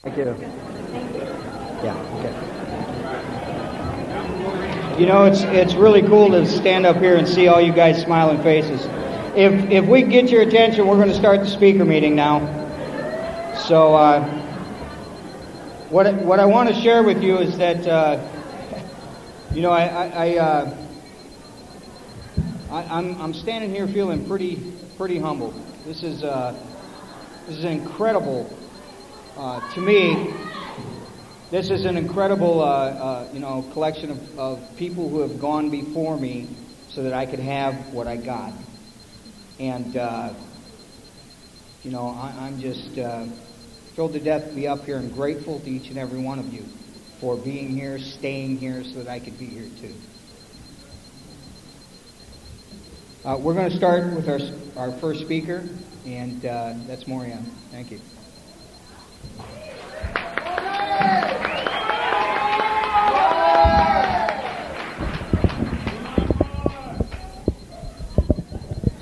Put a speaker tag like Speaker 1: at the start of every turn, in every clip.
Speaker 1: Thank you. Yeah, okay. You know, it's really cool to stand up here and see all you guys smiling faces. If we get your attention, we're going to start the speaker meeting now. So, what I want to share with you is that, you know, I'm standing here feeling pretty humbled. This is incredible. To me, this is an incredible, you know, collection of people who have gone before me so that I could have what I got. And, you know, I'm just thrilled to death to be up here and grateful to each and every one of you for being here, staying here so that I could be here too. We're going to start with our first speaker, and that's Maury. Thank you.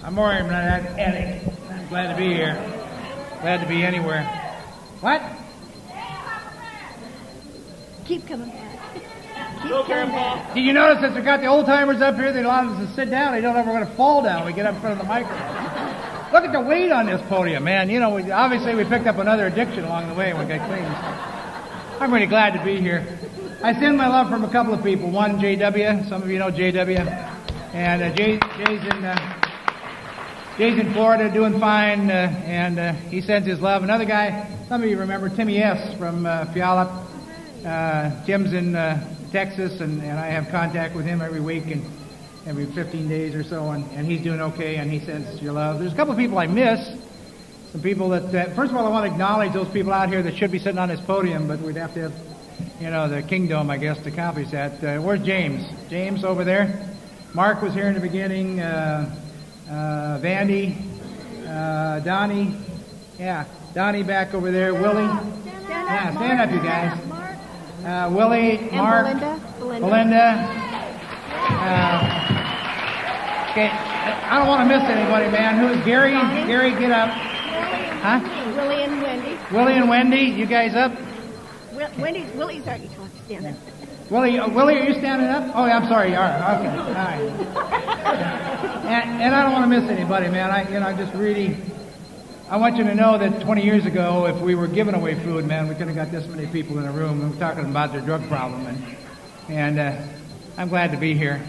Speaker 2: I'm Maury. I'm not an addict. I'm glad to be here. Glad to be anywhere. What?
Speaker 3: Keep coming back.
Speaker 2: Keep coming back. Did you notice that we got the old timers up here? They allow us to sit down. They don't ever want to fall down. We get up in front of the microphone. Look at the weight on this podium, man. You know, obviously we picked up another addiction along the way when we got clean. I'm really glad to be here. I send my love from a couple of people. One, JW. Some of you know JW. And Jay's in Florida doing fine, and he sends his love. Another guy, some of you remember Timmy S. from Puyallup. Jim's in Texas, and I have contact with him every week and every 15 days or so, and he's doing okay, and he sends your love. There's a couple of people I miss. Some people that first of all, I want to acknowledge those people out here that should be sitting on this podium, but we'd have to have, you know, the kingdom, I guess, to accomplish that. Where's James? James over there. Mark was here in the beginning. Vandy, Donnie, Donnie back over there, Willie, stand up you guys, Willie, Mark, Belinda. Okay, I don't want to miss anybody, man. Who's Gary? Gary, get up. Huh?
Speaker 3: Willie and Wendy.
Speaker 2: Willie and Wendy, you guys up?
Speaker 3: Willie's already talked. Stand up.
Speaker 2: Willie, are you standing up? Oh, yeah, I'm sorry. You are. Okay. All right. And I don't want to miss anybody, man. I want you to know that 20 years ago, if we were giving away food, man, we couldn't have got this many people in a room. We were talking about their drug problem, and I'm glad to be here.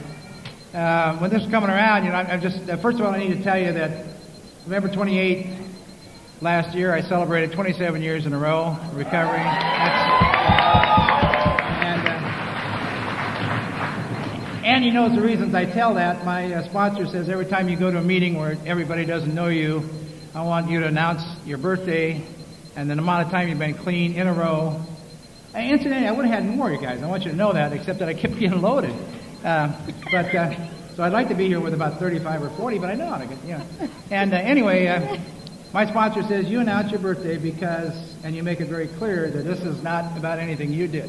Speaker 2: When this is coming around, you know, I'm just first of all, I need to tell you that November 28th last year, I celebrated 27 years in a row recovery. And he knows the reasons I tell that. My sponsor says every time you go to a meeting where everybody doesn't know you, I want you to announce your birthday and the amount of time you've been clean in a row. Incidentally, I would have had more, you guys. I want you to know that, except that I kept getting loaded. So I'd like to be here with about 35 or 40, but I know how to get, you know. And anyway, my sponsor says you announce your birthday and you make it very clear that this is not about anything you did.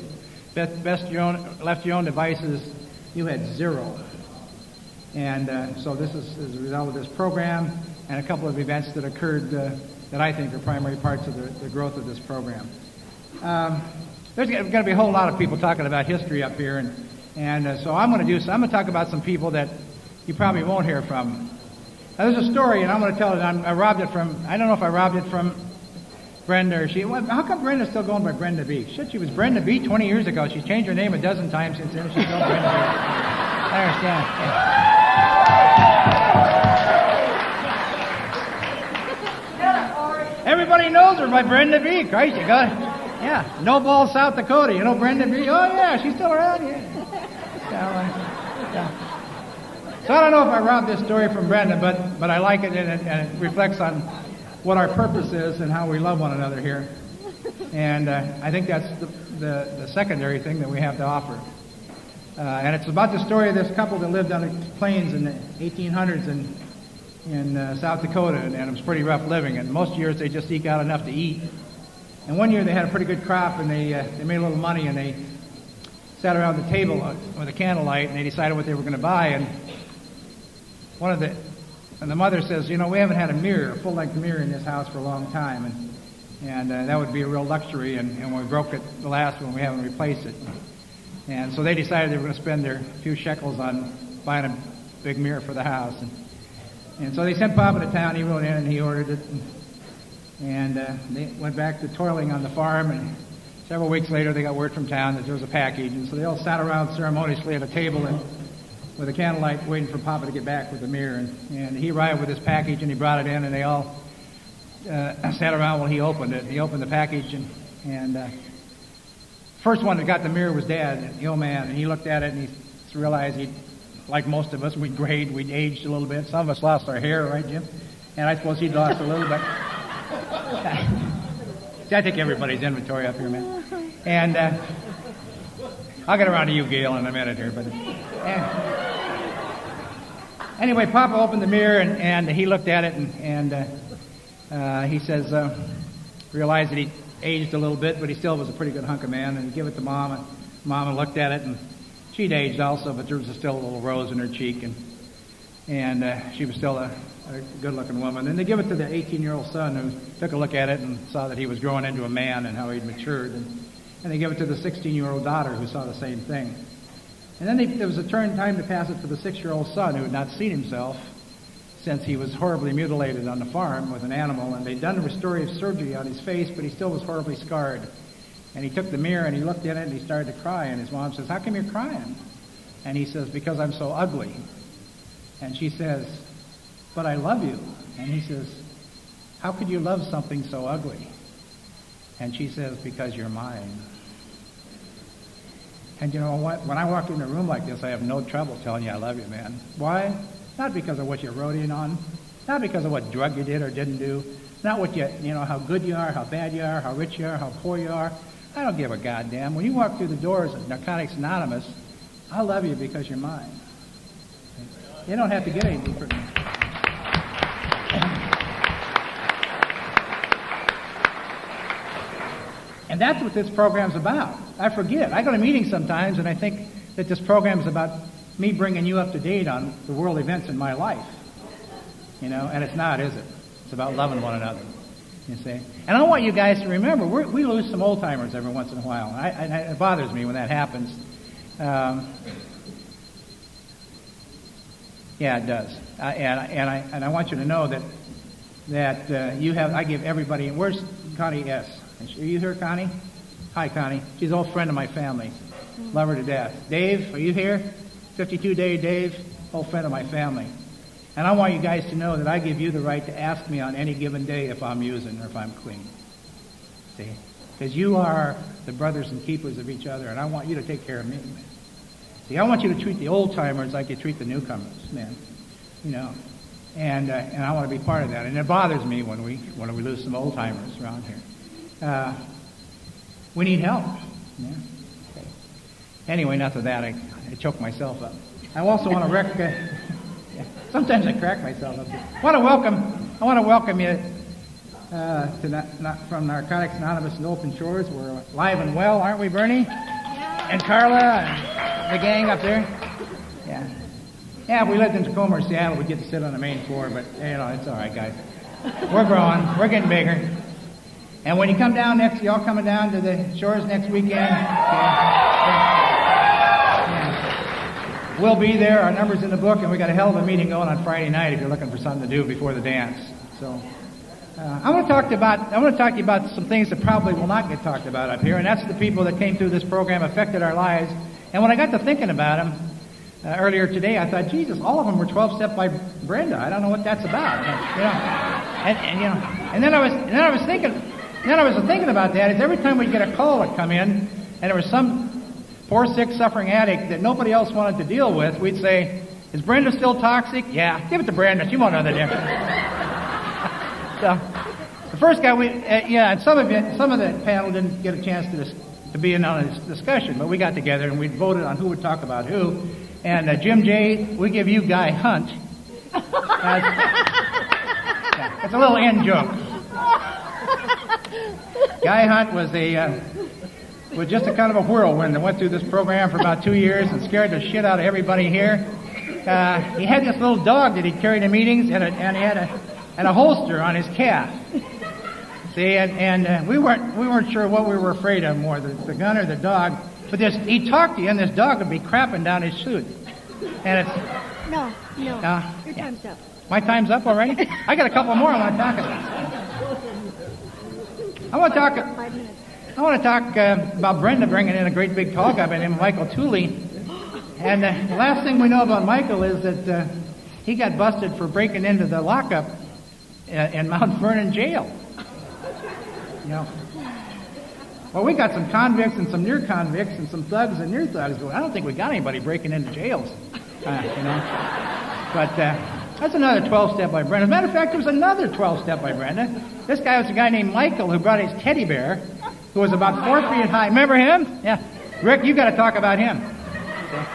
Speaker 2: Left your own devices. You had zero. And so this is as a result of this program and a couple of events that occurred that I think are primary parts of the growth of this program. There's going to be a whole lot of people talking about history up here, and so I'm going to talk about some people that you probably won't hear from. Now, there's a story, and I'm going to tell it. I don't know if I robbed it from Brenda or how come Brenda's still going by Brenda B? Shit, she was Brenda B 20 years ago. She's changed her name a dozen times since then. She's still Brenda B. I understand. Yeah. Everybody knows her by Brenda B. Christ, you got it. Yeah. No Ball, South Dakota. You know Brenda B? Oh, yeah, she's still around. Yeah. So I don't know if I robbed this story from Brenda, but I like it, and it reflects on what our purpose is and how we love one another here. And I think that's the secondary thing that we have to offer. And it's about the story of this couple that lived on the plains in the 1800s in South Dakota, and it was pretty rough living. And most years they just eke out enough to eat. And one year they had a pretty good crop, and they made a little money, and they sat around the table with a candlelight, and they decided what they were going to buy. And the mother says, you know, we haven't had a full-length mirror in this house for a long time. And And that would be a real luxury, and when we broke it, the last one, we haven't replaced it. And so they decided they were going to spend their few shekels on buying a big mirror for the house. And so they sent Papa to town. He wrote in and he ordered it. And they went back to toiling on the farm. And several weeks later, they got word from town that there was a package. And so they all sat around ceremoniously at a table with a candlelight waiting for Papa to get back with the mirror. And he arrived with his package and he brought it in, and they all sat around while he opened it. He opened the package, and first one that got the mirror was Dad, the old man. And he looked at it and he realized he'd, like most of us, we'd aged a little bit. Some of us lost our hair, right, Jim? And I suppose he'd lost a little bit. See, I take everybody's inventory up here, man. And I'll get around to you, Gail, in a minute here. But anyway, Papa opened the mirror and he looked at it and he says, realized that he aged a little bit, but he still was a pretty good hunk of man. And he gave it to Mom, and Mama looked at it, and she'd aged also, but there was still a little rose in her cheek, and she was still a good-looking woman. And they give it to the 18-year-old son, who took a look at it and saw that he was growing into a man and how he'd matured. And they give it to the 16-year-old daughter, who saw the same thing. And then there was a time to pass it to the 6-year-old son, who had not seen himself since he was horribly mutilated on the farm with an animal. And they'd done a restorative surgery on his face, but he still was horribly scarred. And he took the mirror and he looked in it and he started to cry. And his mom says, "How come you're crying?" And he says, "Because I'm so ugly." And she says, "But I love you." And he says, "How could you love something so ugly?" And she says, "Because you're mine." And you know what? When I walk in a room like this, I have no trouble telling you I love you, man. Why? Not because of what you wrote in on. Not because of what drug you did or didn't do. Not what how good you are, how bad you are, how rich you are, how poor you are. I don't give a goddamn. When you walk through the doors of Narcotics Anonymous, I love you because you're mine. You don't have to get any deeper than that. And that's what this program's about. I forget. I go to meetings sometimes, and I think that this program's about me bringing you up to date on the world events in my life. And it's not, is it? It's about loving one another, you see. And I want you guys to remember, we lose some old-timers every once in a while. And it bothers me when that happens. Yeah, it does. And I want you to know that you have. I give everybody. Where's Connie S? Are you here, Connie? Hi, Connie. She's an old friend of my family. Love her to death. Dave, are you here? 52-day Dave, old friend of my family. And I want you guys to know that I give you the right to ask me on any given day if I'm using or if I'm clean. See? Because you are the brothers and keepers of each other, and I want you to take care of me, man. See, I want you to treat the old-timers like you treat the newcomers, man. And I want to be part of that. And it bothers me when we lose some old-timers around here. We need help. Yeah. Okay. Anyway, enough of that. I choke myself up. I also want to sometimes I crack myself up. I want to welcome you to not from Narcotics Anonymous and Open Shores. We're live and well, aren't we, Bernie? Yeah. And Carla and the gang up there. Yeah. Yeah, if we lived in Tacoma or Seattle, we'd get to sit on the main floor, but it's all right, guys. We're growing. We're getting bigger. And when you come down y'all coming down to the shores next weekend, we'll be there. Our number's in the book, and we got a hell of a meeting going on Friday night if you're looking for something to do before the dance. So, I want to talk to you about some things that probably will not get talked about up here, and that's the people that came through this program, affected our lives. And when I got to thinking about them earlier today, I thought, Jesus, all of them were 12-step by Brenda. I don't know what that's about. And then I was thinking about that. Is every time we get a call that come in, and there was some poor, sick, suffering addict that nobody else wanted to deal with, we'd say, "Is Brenda still toxic?" "Yeah, give it to Brenda. She won't know the difference." So, the first guy, and some of the panel didn't get a chance to be in on this discussion, but we got together and we voted on who would talk about who. And Jim J., we give you Guy Hunt. It's a little in joke. Guy Hunt was just a kind of a whirlwind that went through this program for about 2 years and scared the shit out of everybody here. He had this little dog that he carried to meetings, and he had a holster on his calf. See, and we weren't sure what we were afraid of more, the gun or the dog. But he'd talk to you, and this dog would be crapping down his suit. And it's
Speaker 3: No. Your time's up.
Speaker 2: my time's up already. I got a couple more I want to talk about. I want to talk.
Speaker 3: 5 minutes.
Speaker 2: I want to talk about Brenda bringing in a great big tall guy by the name of Michael Tooley. And the last thing we know about Michael is that he got busted for breaking into the lockup in Mount Vernon jail. You know. Well, we got some convicts and some near convicts and some thugs and near thugs. But I don't think we got anybody breaking into jails. You know. But that's another 12-step by Brenda. As a matter of fact, there was another 12-step by Brenda. This guy was a guy named Michael who brought his teddy bear, who was about 4 feet high. Remember him? Yeah. Rick, you got to talk about him. Okay.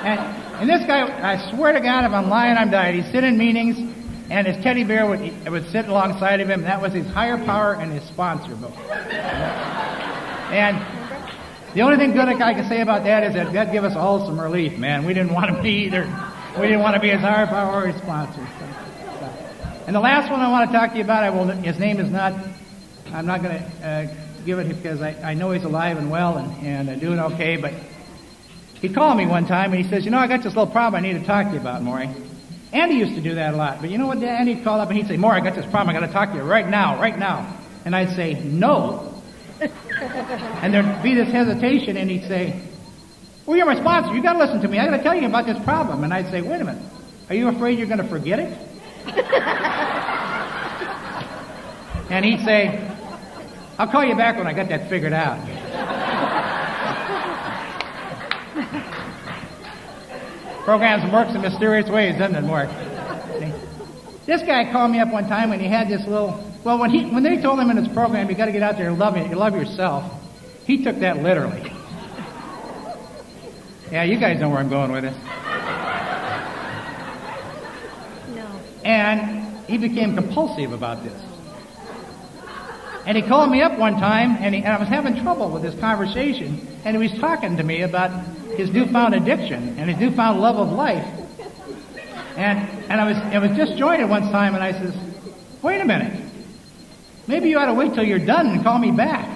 Speaker 2: And this guy, I swear to God, if I'm lying, I'm dying. He'd sit in meetings, and his teddy bear would sit alongside of him. That was his higher power and his sponsor book. And the only thing good I can say about that is that gave us all some relief, man. We didn't want to be either. We didn't want to be his higher power or his sponsor. So. And the last one I want to talk to you about, his name is not, I'm not going to give it because I know he's alive and well and doing okay, but he called me one time and he says, I got this little problem I need to talk to you about, Maury. Andy used to do that a lot, but you know what, Andy'd call up and he'd say, Maury, I got this problem, I got to talk to you right now. And I'd say, no. And there'd be this hesitation and he'd say, well, you're my sponsor, you got to listen to me, I got to tell you about this problem. And I'd say, wait a minute, are you afraid you're going to forget it? And he'd say, I'll call you back when I got that figured out. Programs works in mysterious ways, doesn't it, Mark? See? This guy called me up one time and he had this little, well, when they told him in his program, you got to get out there and love yourself, he took that literally. Yeah, you guys know where I'm going with this.
Speaker 3: No.
Speaker 2: And he became compulsive about this. And he called me up one time, and I was having trouble with this conversation, and he was talking to me about his newfound addiction and his newfound love of life. And I was disjointed one time, and I says, wait a minute. Maybe you ought to wait till you're done and call me back.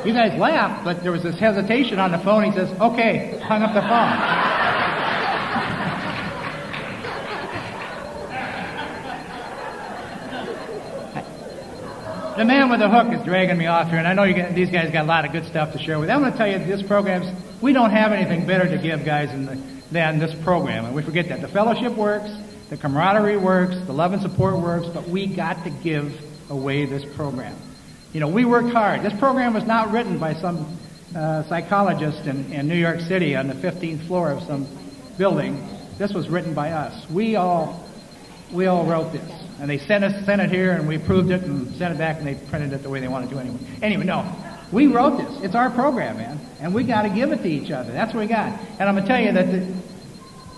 Speaker 2: You guys laugh, but there was this hesitation on the phone. He says, okay, hung up the phone. The man with the hook is dragging me off here, and I know these guys got a lot of good stuff to share with you. I'm going to tell you, this program's, we don't have anything better to give, guys, than this program, and we forget that. The fellowship works, the camaraderie works, the love and support works, but we got to give away this program. We worked hard. This program was not written by some psychologist in New York City on the 15th floor of some building. This was written by us. We all wrote this. And they sent it here, and we approved it and sent it back, and they printed it the way they wanted to anyway. Anyway, no. We wrote this. It's our program, man. And we got to give it to each other. That's what we got. And I'm going to tell you that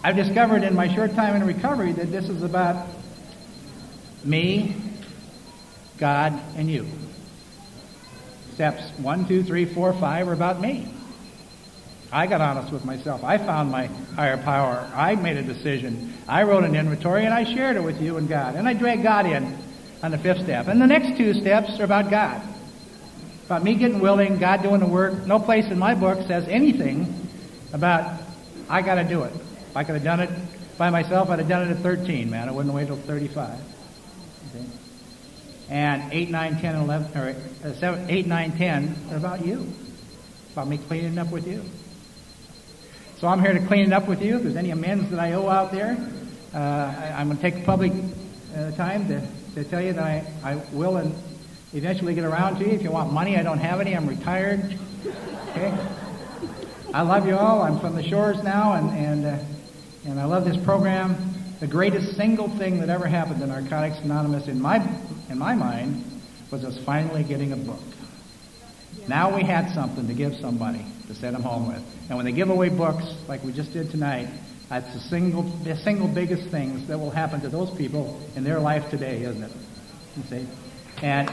Speaker 2: I've discovered in my short time in recovery that this is about me, God, and you. Steps 1, 2, 3, 4, 5 are about me. I got honest with myself. I found my higher power. I made a decision. I wrote an inventory, and I shared it with you and God. And I dragged God in on the 5th step. And the next 2 steps are about God. About me getting willing, God doing the work. No place in my book says anything about I got to do it. If I could have done it by myself, I'd have done it at 13, man. I wouldn't wait till 35. Okay? And 8, 9, 10, and 11, or 7, 8, 9, 10 are about you. About me cleaning up with you. So I'm here to clean it up with you. If there's any amends that I owe out there, I'm going to take public time to tell you that I will and eventually get around to you. If you want money, I don't have any. I'm retired. Okay? I love you all. I'm from the shores now, and I love this program. The greatest single thing that ever happened to Narcotics Anonymous in my mind was us finally getting a book. Now we had something to give somebody to send them home with. And when they give away books, like we just did tonight, that's the single biggest things that will happen to those people in their life today, isn't it? You see? And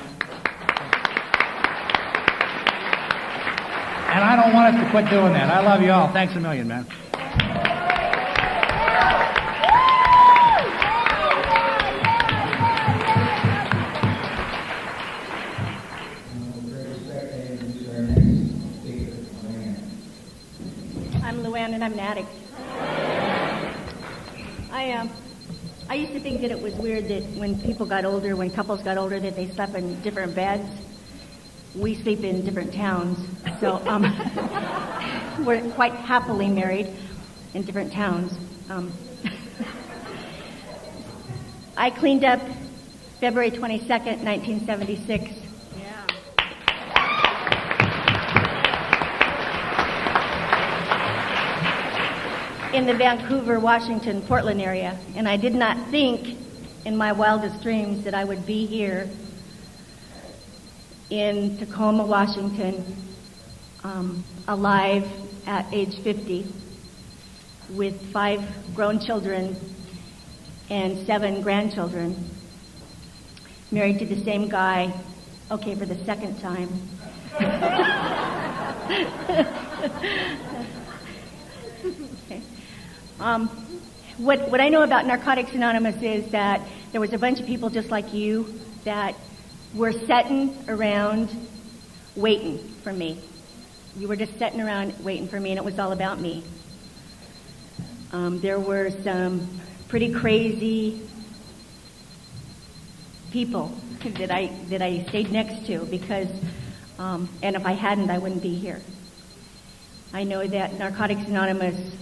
Speaker 2: And I don't want us to quit doing that. I love you all. Thanks a million, man.
Speaker 3: I'm Luann, and I'm an addict. I used to think that it was weird that when people got older, when couples got older, that they slept in different beds. We sleep in different towns, so we're quite happily married in different towns. I cleaned up February 22nd, 1976. In the Vancouver, Washington, Portland area, and I did not think in my wildest dreams that I would be here in Tacoma, Washington, alive at age 50 with 5 grown children and 7 grandchildren, married to the same guy, okay, for the second time. Okay. What I know about Narcotics Anonymous is that there was a bunch of people just like you that were sitting around waiting for me. You were just sitting around waiting for me, and it was all about me. There were some pretty crazy people that I stayed next to because, and if I hadn't, I wouldn't be here. I know that Narcotics Anonymous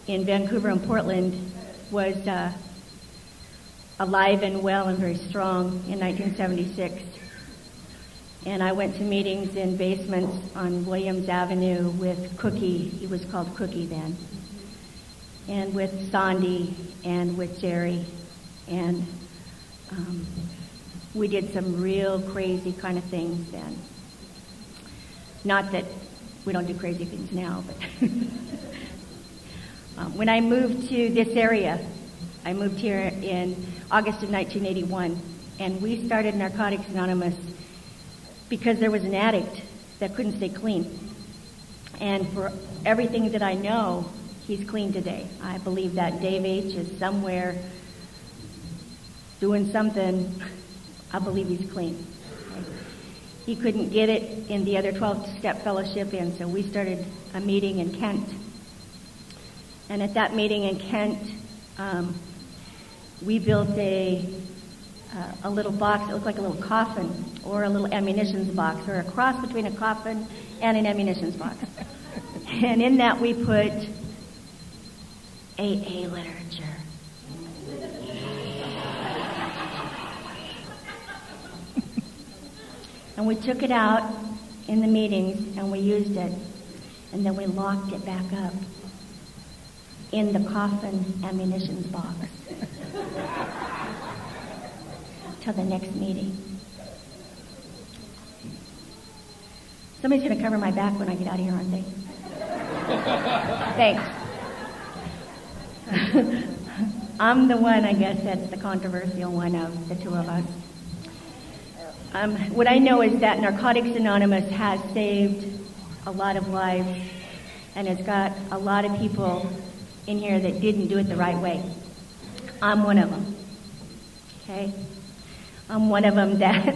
Speaker 3: in Vancouver and Portland was alive and well and very strong in 1976. And I went to meetings in basements on Williams Avenue with Cookie. He was called Cookie then. And with Sandy and with Jerry. And we did some real crazy kind of things then. Not that we don't do crazy things now, but when I moved to this area, I moved here in August of 1981, and we started Narcotics Anonymous because there was an addict that couldn't stay clean. And for everything that I know, he's clean today. I believe that Dave H. is somewhere doing something. I believe he's clean. He couldn't get it in the other 12-step fellowship, and so we started a meeting in Kent. And at that meeting in Kent, we built a little box that looked like a little coffin or a little ammunitions box or a cross between a coffin and an ammunitions box. And in that we put AA literature. And we took it out in the meetings and we used it. And then we locked it back up in the coffin ammunitions box till the next meeting. Somebody's going to cover my back when I get out of here, aren't they? Thanks. I'm the one, I guess, that's the controversial one of the two of us. What I know is that Narcotics Anonymous has saved a lot of lives, and it's got a lot of people in here that didn't do it the right way. I'm one of them. Okay? I'm one of them that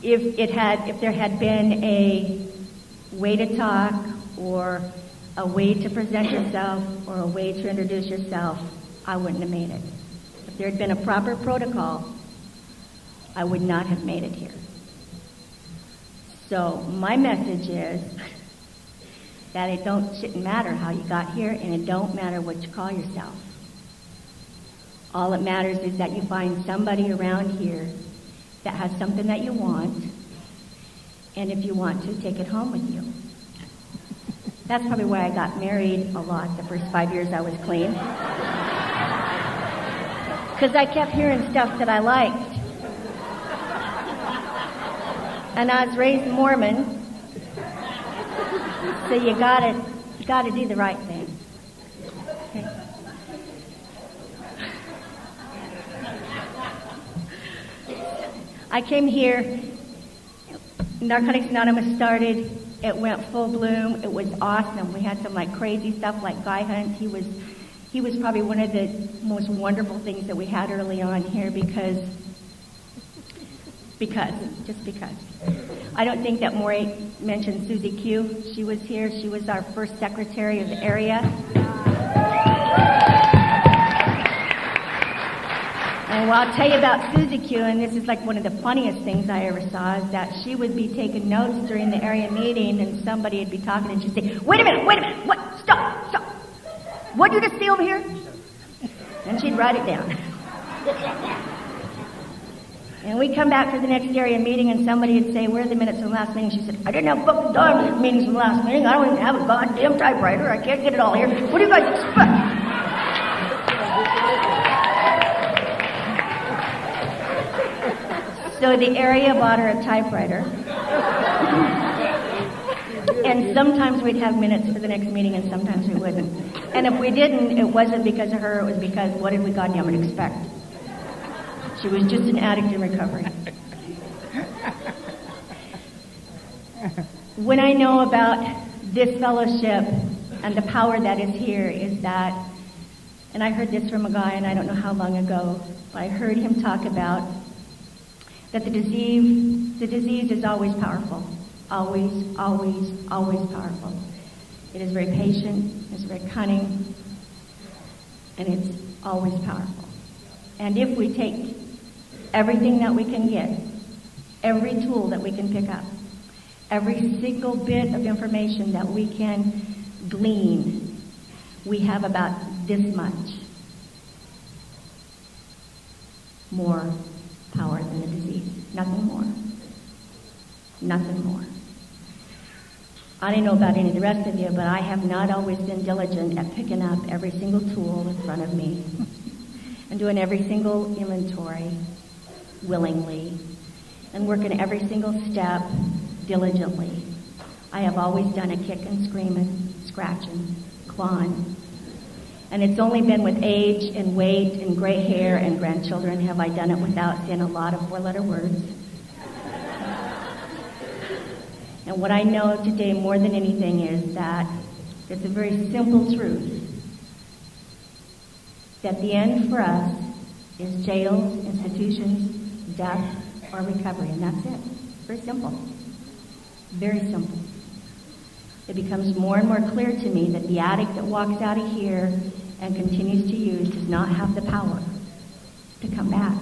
Speaker 3: if there had been a way to talk or a way to present yourself or a way to introduce yourself, I wouldn't have made it. If there had been a proper protocol, I would not have made it here. So my message is that it shouldn't matter how you got here, and it don't matter what you call yourself. All it matters is that you find somebody around here that has something that you want, and if you want to, take it home with you. That's probably why I got married a lot the first 5 years I was clean. Because I kept hearing stuff that I liked. And I was raised Mormon, so you gotta do the right thing. Okay. I came here, Narcotics Anonymous started it went full bloom. It was awesome. We had some like crazy stuff like guy hunts. He was probably one of the most wonderful things that we had early on here because. I don't think that Maury mentioned Susie Q. She was here. She was our first secretary of the area. And well, I'll tell you about Susie Q, and this is like one of the funniest things I ever saw, is that she would be taking notes during the area meeting, and somebody would be talking, and she'd say, wait a minute, what, stop, what did you just see over here? And she'd write it down. And we'd come back for the next area meeting, and somebody would say, where are the minutes from the last meeting? She said, I didn't have fucking darn meetings from the last meeting. I don't even have a goddamn typewriter. I can't get it all here. What do you guys expect? So the area bought her a typewriter. And sometimes we'd have minutes for the next meeting, and sometimes we wouldn't. And if we didn't, it wasn't because of her. It was because what did we goddamn expect? She was just an addict in recovery. When I know about this fellowship and the power that is here is that, and I heard this from a guy, and I don't know how long ago, but I heard him talk about that the disease is always powerful. Always, always, always powerful. It is very patient, it's very cunning, and it's always powerful. And if we take everything that we can get, every tool that we can pick up, every single bit of information that we can glean, we have about this much more power than the disease. Nothing more. Nothing more. I don't know about any of the rest of you, but I have not always been diligent at picking up every single tool in front of me and doing every single inventory willingly and working every single step diligently. I have always done a kicking, screaming, scratching, clawing. And it's only been with age and weight and gray hair and grandchildren have I done it without saying a lot of four-letter words. And what I know today more than anything is that it's a very simple truth that the end for us is jails, institutions, death, or recovery, and that's it. Very simple. Very simple. It becomes more and more clear to me that the addict that walks out of here and continues to use does not have the power to come back.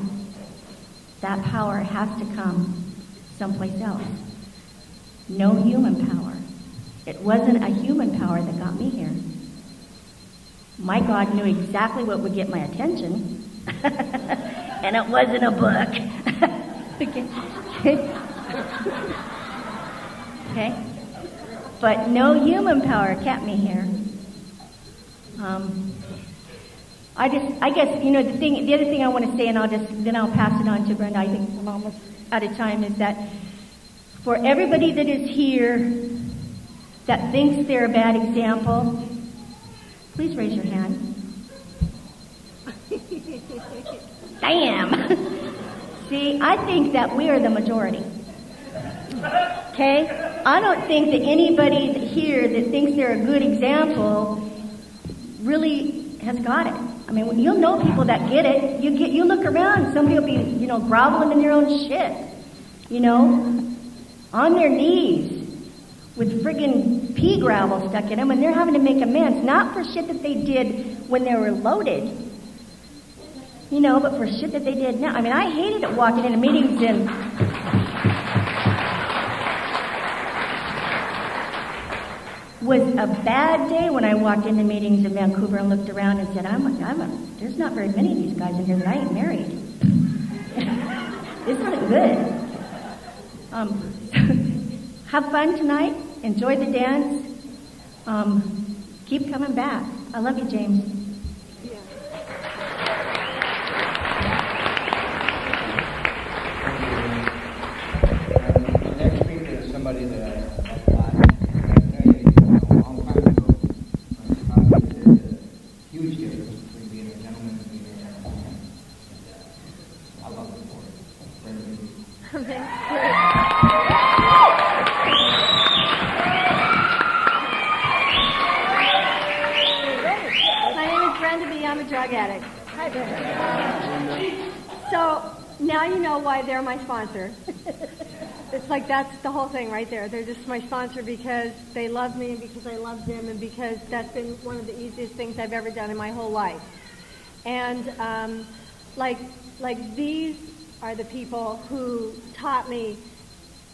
Speaker 3: That power has to come someplace else. No human power. It wasn't a human power that got me here. My God knew exactly what would get my attention. And it wasn't a book. Okay? But no human power kept me here. I guess, the other thing I want to say, and then I'll pass it on to Brenda. I think I'm almost out of time. Is that for everybody that is here that thinks they're a bad example, please raise your hand. Damn. See, I think that we are the majority. Okay? I don't think that anybody here that thinks they're a good example really has got it. I mean, you'll know people that get it. You look around, somebody will be, groveling in their own shit. On their knees with friggin' pea gravel stuck in them, and they're having to make amends, not for shit that they did when they were loaded, but for shit that they did now. I mean, I hated it walking into meetings and was a bad day when I walked into meetings in Vancouver and looked around and said, there's not very many of these guys in here that I ain't married. This isn't good. Have fun tonight. Enjoy the dance. Keep coming back. I love you, James.
Speaker 1: The next speaker is somebody that I love a lot. I know a long time ago. There's a huge difference between being a gentleman and being a gentleman. I love it for it.
Speaker 4: addict. Hi, Brenda. So now you know why they're my sponsor. It's like that's the whole thing right there. They're just my sponsor because they love me and because I love them and because that's been one of the easiest things I've ever done in my whole life. And like these are the people who taught me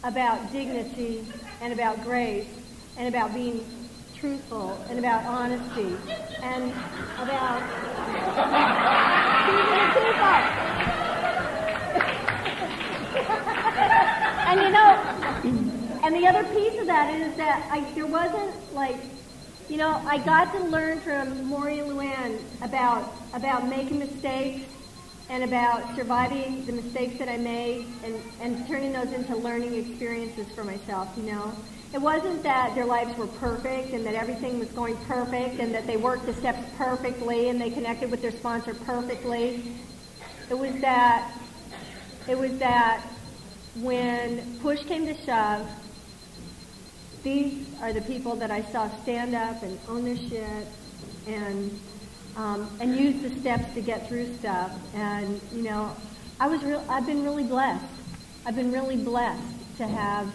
Speaker 4: about dignity and about grace and about being truthful and about honesty and about keeping the people. And you know, and the other piece of that is that there wasn't like, you know, I got to learn from Maury and Luann about making mistakes and about surviving the mistakes that I made and turning those into learning experiences for myself, you know. It wasn't that their lives were perfect and that everything was going perfect and that they worked the steps perfectly and they connected with their sponsor perfectly. It was that when push came to shove, these are the people that I saw stand up and own their shit and use the steps to get through stuff. And you know, I've been really blessed. I've been really blessed to have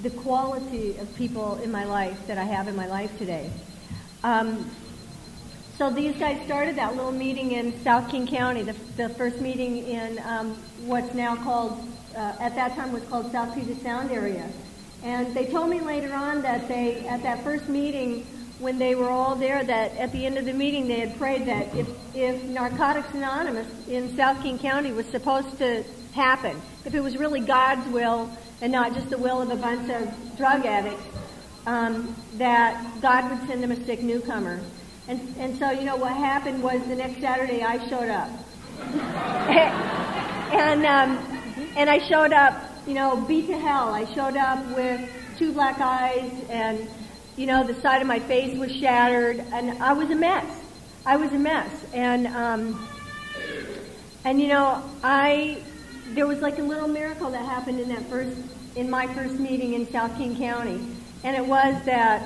Speaker 4: the quality of people in my life that I have in my life today. So these guys started that little meeting in South King County, the first meeting in what's now called, at that time was called South Puget Sound area. And they told me later on that at that first meeting, when they were all there, that at the end of the meeting they had prayed that if Narcotics Anonymous in South King County was supposed to happen, if it was really God's will and not just the will of a bunch of drug addicts, that God would send them a sick newcomer. And so, you know, what happened was the next Saturday I showed up. And I showed up, you know, beat to hell. I showed up with 2 black eyes and, you know, the side of my face was shattered and I was a mess. And you know, there was like a little miracle that happened in my first meeting in South King County. And it was that,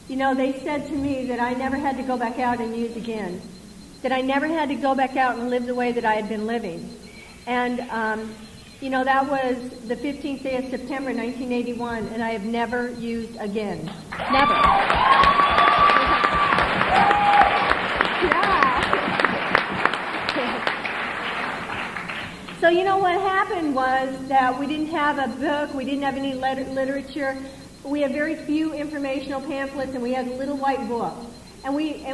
Speaker 4: you know, they said to me that I never had to go back out and use again. That I never had to go back out and live the way that I had been living. And, you know, that was the 15th day of September, 1981, and I have never used again. Never. Yeah. So, you know, what happened was that we didn't have a book, we didn't have any literature. We had very few informational pamphlets, and we had a little white book. And we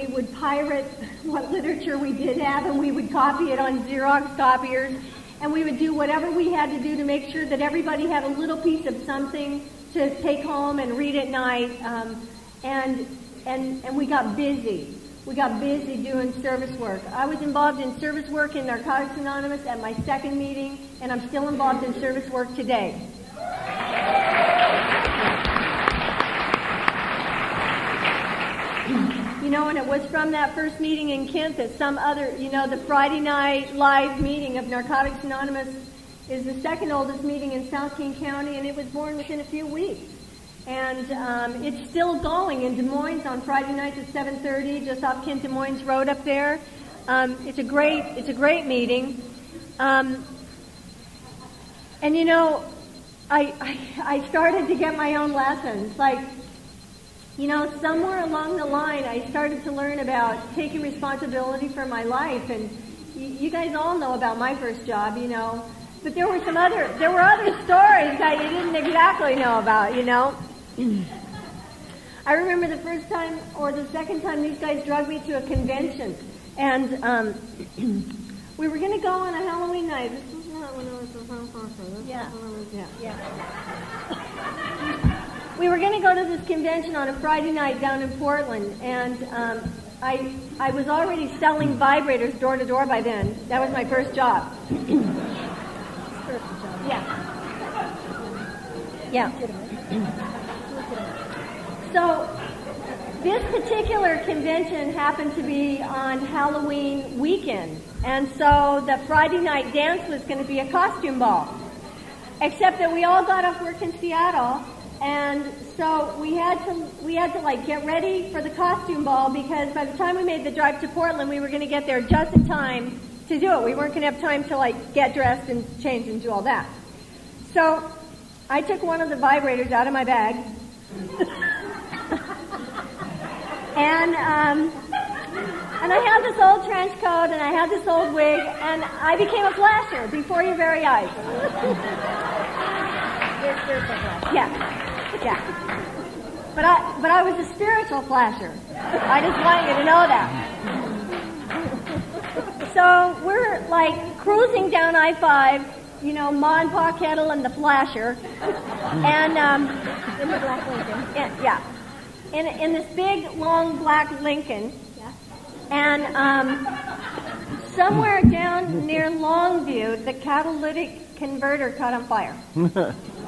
Speaker 4: would pirate what literature we did have, and we would copy it on Xerox copiers, and we would do whatever we had to do to make sure that everybody had a little piece of something to take home and read at night. And we got busy. We got busy doing service work. I was involved in service work in Narcotics Anonymous at my second meeting, and I'm still involved in service work today. You know, and it was from that first meeting in Kent that some other, you know, the Friday night live meeting of Narcotics Anonymous is the second oldest meeting in South King County, and it was born within a few weeks. And it's still going in Des Moines on Friday nights at 7:30, just off Kent Des Moines Road up there. It's a great meeting. And you know, I started to get my own lessons, like. You know, somewhere along the line, I started to learn about taking responsibility for my life, and you guys all know about my first job, you know. But there were other stories that you didn't exactly know about, you know. I remember the first time or the second time these guys drugged me to a convention, and we were going to go on a Halloween night. This was not when I was a person. Yeah. We were going to go to this convention on a Friday night down in Portland, and I was already selling vibrators door to door by then. That was my first job. Yeah. So this particular convention happened to be on Halloween weekend, and so the Friday night dance was going to be a costume ball. Except that we all got off work in Seattle, And so we had to like get ready for the costume ball, because by the time we made the drive to Portland, we were going to get there just in time to do it. We weren't going to have time to like get dressed and change and do all that. So I took one of the vibrators out of my bag. And I had this old trench coat, and I had this old wig, and I became a flasher before your very eyes. Yeah. But I was a spiritual flasher. I just want you to know that. So we're like cruising down I-5, you know, Ma and Pa Kettle and the flasher, and in the black Lincoln. Yeah. In this big, long, black Lincoln. Yeah. And somewhere down near Longview, the catalytic converter caught on fire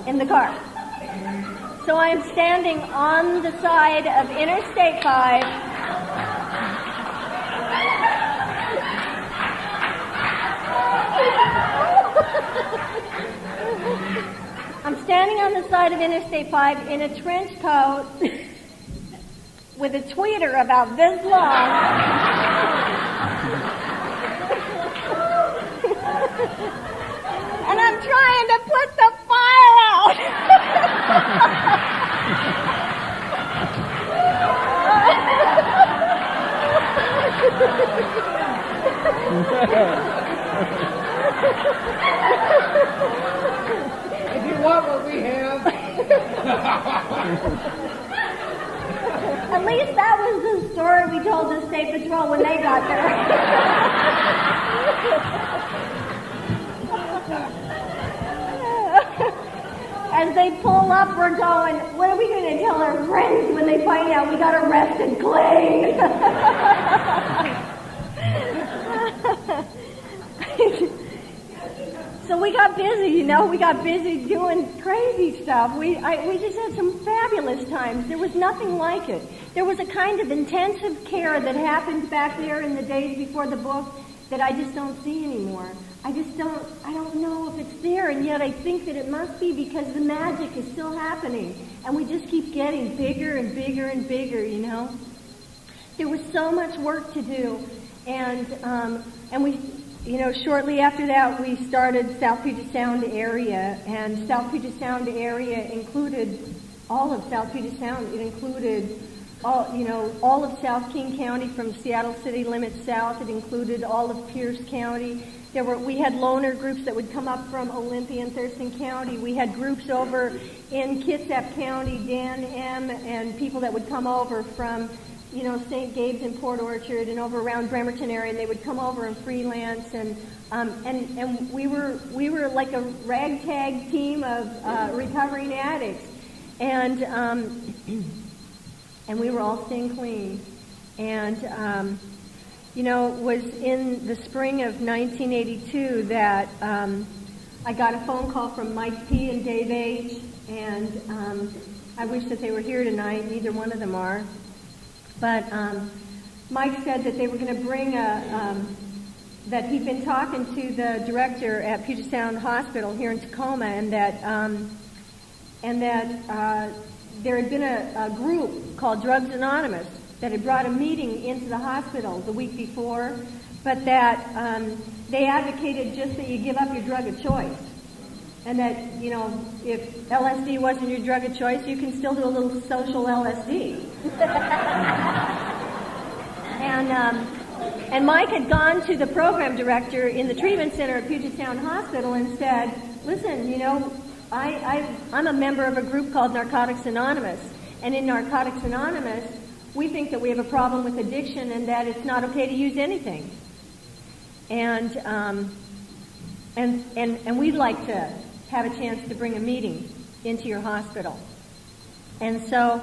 Speaker 4: in the car. So I'm standing on the side of Interstate 5. I'm standing on the side of Interstate 5 in a trench coat with a tweeter about this long. And I'm trying to put the fire out.
Speaker 2: If you want what we have.
Speaker 4: At least that was the story we told the State Patrol when they got there. As they pull up, we're going, what are we going to tell our friends when they find out we got arrested clean? So we got busy, you know, we got busy doing crazy stuff. We just had some fabulous times. There was nothing like it. There was a kind of intensive care that happened back there in the days before the book that I just don't see anymore. I don't know if it's there, and yet I think that it must be, because the magic is still happening, and we just keep getting bigger and bigger and bigger, you know. There was so much work to do, and we, you know, shortly after that we started South Puget Sound area, and South Puget Sound area included all of South Puget Sound. It included all of South King County from Seattle city limits south. It included all of Pierce County. We had loner groups that would come up from Olympia and Thurston County. We had groups over in Kitsap County, Dan M, and people that would come over from, you know, St. Gabe's and Port Orchard and over around Bremerton area, and they would come over and freelance, and we were like a ragtag team of recovering addicts, and we were all staying clean, and you know, it was in the spring of 1982 that I got a phone call from Mike P. and Dave H., and I wish that they were here tonight. Neither one of them are. But Mike said that they were going to bring that he'd been talking to the director at Puget Sound Hospital here in Tacoma, and that there had been a group called Drugs Anonymous that had brought a meeting into the hospital the week before, but that they advocated just that you give up your drug of choice. And that, you know, if LSD wasn't your drug of choice, you can still do a little social LSD. And Mike had gone to the program director in the treatment center at Puget Sound Hospital and said, listen, you know, I'm a member of a group called Narcotics Anonymous. And in Narcotics Anonymous, we think that we have a problem with addiction and that it's not okay to use anything. And we'd like to have a chance to bring a meeting into your hospital. And so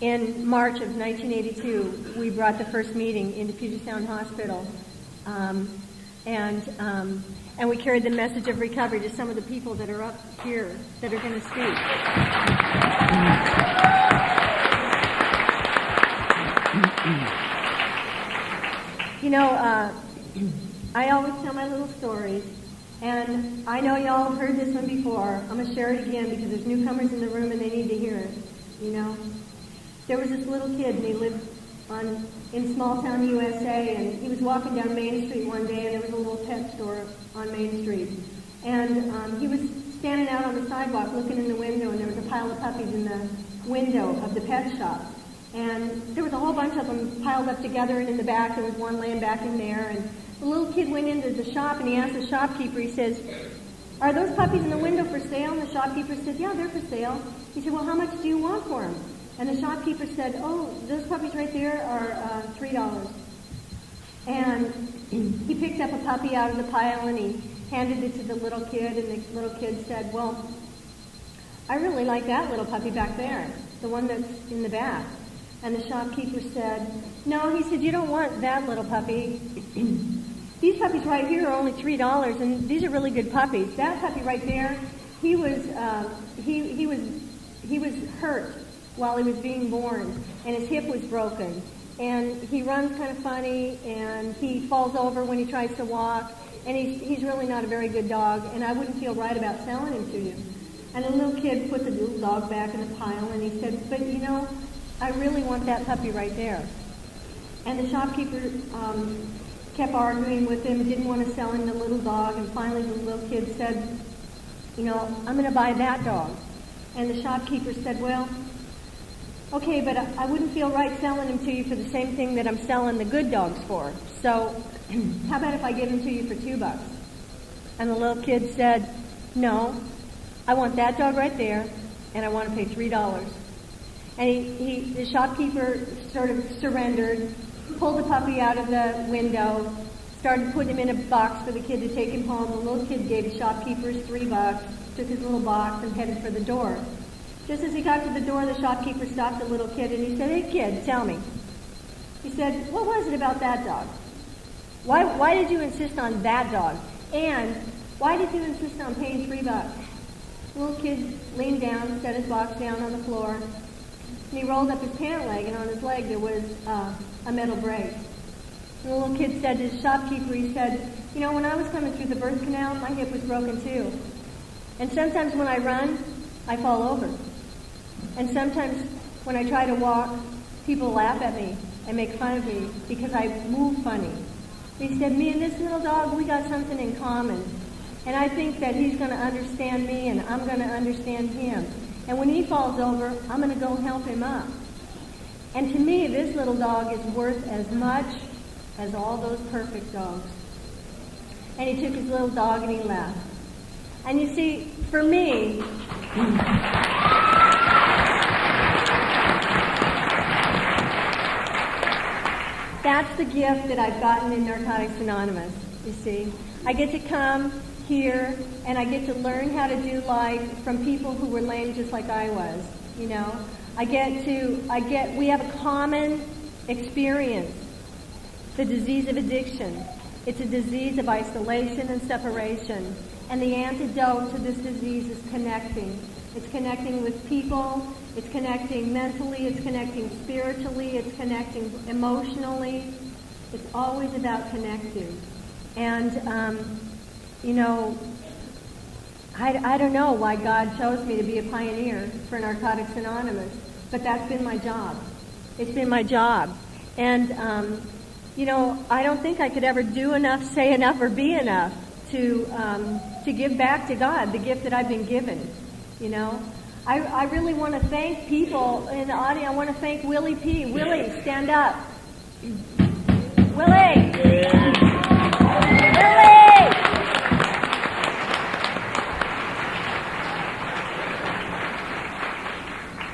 Speaker 4: in March of 1982, we brought the first meeting into Puget Sound Hospital. And we carried the message of recovery to some of the people that are up here that are going to speak. You know, I always tell my little stories, And I know y'all have heard this one before. I'm going to share it again because there's newcomers in the room and they need to hear it, you know. There was this little kid and he lived in small town USA, and he was walking down Main Street one day and there was a little pet store on Main Street. And he was standing out on the sidewalk looking in the window, and there was a pile of puppies in the window of the pet shop. And there was a whole bunch of them piled up together, and in the back there was one laying back in there. And the little kid went into the shop and he asked the shopkeeper, he says, "Are those puppies in the window for sale?" And the shopkeeper said, "Yeah, they're for sale." He said, "Well, how much do you want for them?" And the shopkeeper said, "Oh, those puppies right there are $3. And he picked up a puppy out of the pile and he handed it to the little kid, and the little kid said, "Well, I really like that little puppy back there, the one that's in the back." And the shopkeeper said, "No," he said, "you don't want that little puppy. These puppies right here are only $3, and these are really good puppies. That puppy right there, he was hurt while he was being born, and his hip was broken, and he runs kind of funny, and he falls over when he tries to walk, and he's really not a very good dog, and I wouldn't feel right about selling him to you." And the little kid put the little dog back in the pile, and he said, "But you know, I really want that puppy right there." And the shopkeeper kept arguing with him, didn't want to sell him the little dog, and finally the little kid said, "You know, I'm going to buy that dog." And the shopkeeper said, "Well, okay, but I wouldn't feel right selling him to you for the same thing that I'm selling the good dogs for. So how about if I give him to you for $2? And the little kid said, "No, I want that dog right there, and I want to pay $3. And the shopkeeper sort of surrendered, pulled the puppy out of the window, started putting him in a box for the kid to take him home. The little kid gave the shopkeeper $3, took his little box, and headed for the door. Just as he got to the door, the shopkeeper stopped the little kid and he said, "Hey kid, tell me." He said, "What was it about that dog? Why did you insist on that dog? And why did you insist on paying $3? The little kid leaned down, set his box down on the floor, and he rolled up his pant leg, and on his leg there was a metal brace. And the little kid said to the shopkeeper, he said, "You know, when I was coming through the birth canal, my hip was broken too. And sometimes when I run, I fall over. And sometimes when I try to walk, people laugh at me and make fun of me because I move funny." He said, "Me and this little dog, we got something in common. And I think that he's going to understand me and I'm going to understand him. And when he falls over, I'm going to go help him up. And to me, this little dog is worth as much as all those perfect dogs." And he took his little dog and he left. And you see, for me, that's the gift that I've gotten in Narcotics Anonymous, you see. I get to come here and I get to learn how to do life from people who were lame just like I was, you know. We have a common experience, the disease of addiction. It's a disease of isolation and separation. And the antidote to this disease is connecting. It's connecting with people. It's connecting mentally. It's connecting spiritually. It's connecting emotionally. It's always about connecting. And, you know, I don't know why God chose me to be a pioneer for Narcotics Anonymous, but that's been my job. It's been my job. And, you know, I don't think I could ever do enough, say enough, or be enough to give back to God the gift that I've been given, you know. I really want to thank people in the audience. I want to thank Willie P. Willie, stand up. Willie! Willie!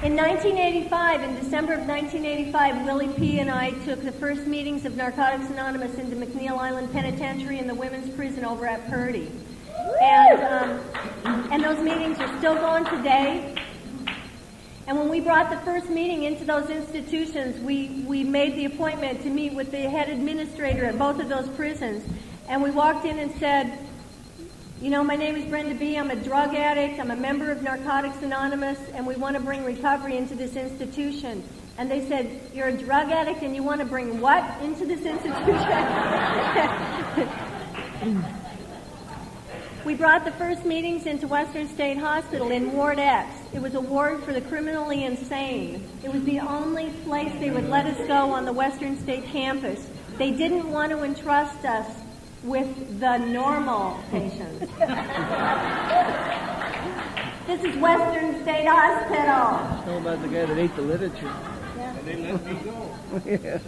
Speaker 4: In 1985, in December of 1985, Willie P. and I took the first meetings of Narcotics Anonymous into McNeil Island Penitentiary and the women's prison over at Purdy. And those meetings are still going today. And when we brought the first meeting into those institutions, we made the appointment to meet with the head administrator at both of those prisons. And we walked in and said, "You know, my name is Brenda B. I'm a drug addict. I'm a member of Narcotics Anonymous, and we want to bring recovery into this institution." And they said, "You're a drug addict and you want to bring what into this institution?" We brought the first meetings into Western State Hospital in Ward X. It was a ward for the criminally insane. It was the only place they would let us go on the Western State campus. They didn't want to entrust us with the normal patients. This is Western State Hospital.
Speaker 5: Tell about the guy that ate the literature.
Speaker 4: Yeah.
Speaker 5: And they let me go.
Speaker 4: Yeah.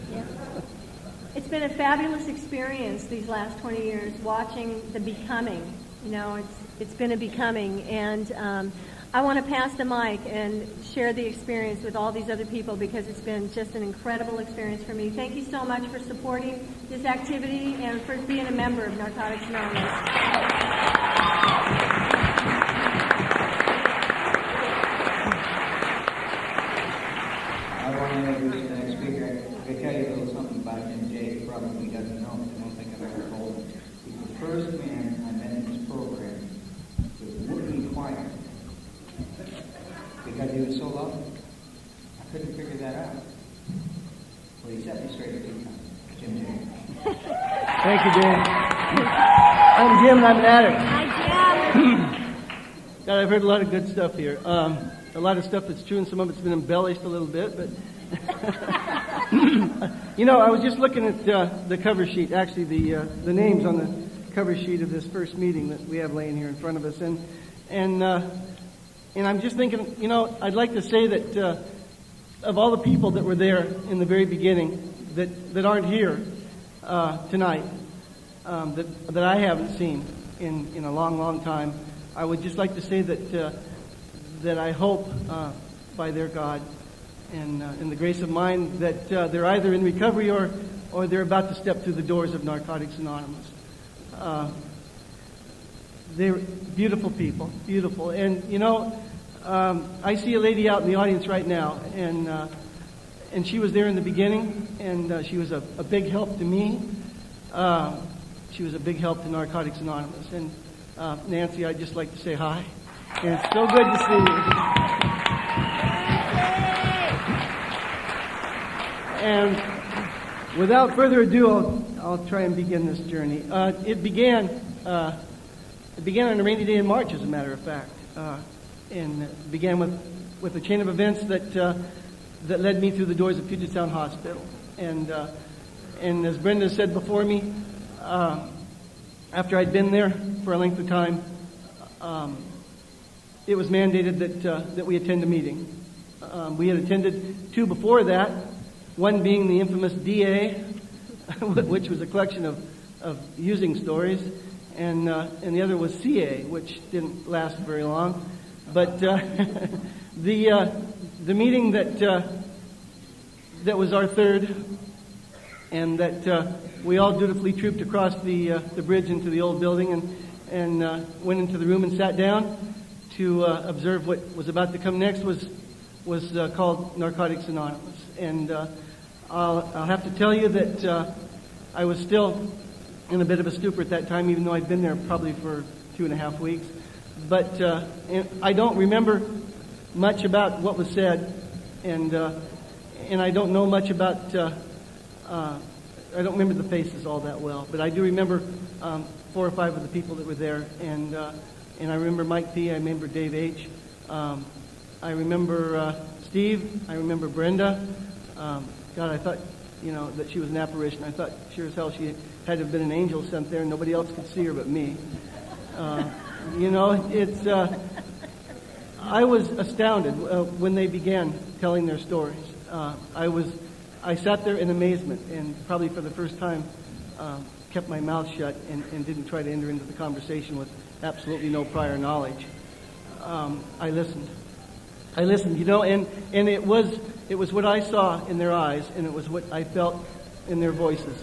Speaker 4: It's been a fabulous experience these last 20 years, watching the becoming. You know, it's been a becoming, and I want to pass the mic and share the experience with all these other people because it's been just an incredible experience for me. Thank you so much for supporting this activity and for being a member of Narcotics Anonymous.
Speaker 1: I want to introduce the next speaker. I can tell you a little something about him. Jay probably doesn't know. I don't think I've ever told him. He's the first man I met in this program that wouldn't be quiet because he was so loving. I couldn't figure that out. Well, he set me straight a few times. Jim Jay.
Speaker 5: Thank you, Jim. I'm Jim and I'm an addict.
Speaker 4: Hi, Jim.
Speaker 5: God, I've heard a lot of good stuff here. A lot of stuff that's true and some of it's been embellished a little bit, but you know, I was just looking at the cover sheet, actually the names on the cover sheet of this first meeting that we have laying here in front of us, and I'm just thinking, you know, I'd like to say that of all the people that were there in the very beginning that aren't here tonight, that I haven't seen in a long time, I would just like to say that I hope by their God and in the grace of mine that they're either in recovery or they're about to step through the doors of Narcotics Anonymous. They're beautiful people, beautiful. And, you know, I see a lady out in the audience right now, and she was there in the beginning, and she was a big help to me. She was a big help to Narcotics Anonymous. And Nancy, I'd just like to say hi. And it's so good to see you. And without further ado, I'll try and begin this journey. It began on a rainy day in March, as a matter of fact, and it began with a chain of events that led me through the doors of Puget Sound Hospital. And as Brenda said before me, after I'd been there for a length of time, it was mandated that we attend a meeting. We had attended two before that, one being the infamous DA, which was a collection of using stories, and the other was CA, which didn't last very long. But the meeting that was our third, and that we all dutifully trooped across the bridge into the old building and went into the room and sat down to observe what was about to come next was called Narcotics Anonymous. And I'll have to tell you that I was still in a bit of a stupor at that time, even though I'd been there probably for 2.5 weeks. But I don't remember much about what was said, and I don't know much about. I don't remember the faces all that well, but I do remember 4 or 5 of the people that were there, and I remember Mike P. I remember Dave H. I remember Steve. I remember Brenda. God, I thought, you know, that she was an apparition. I thought sure as hell she had to have been an angel sent there, and nobody else could see her but me. You know, it's. I was astounded when they began telling their stories. I sat there in amazement, and probably for the first time kept my mouth shut and didn't try to enter into the conversation with absolutely no prior knowledge. I listened, you know, and it was what I saw in their eyes, and it was what I felt in their voices.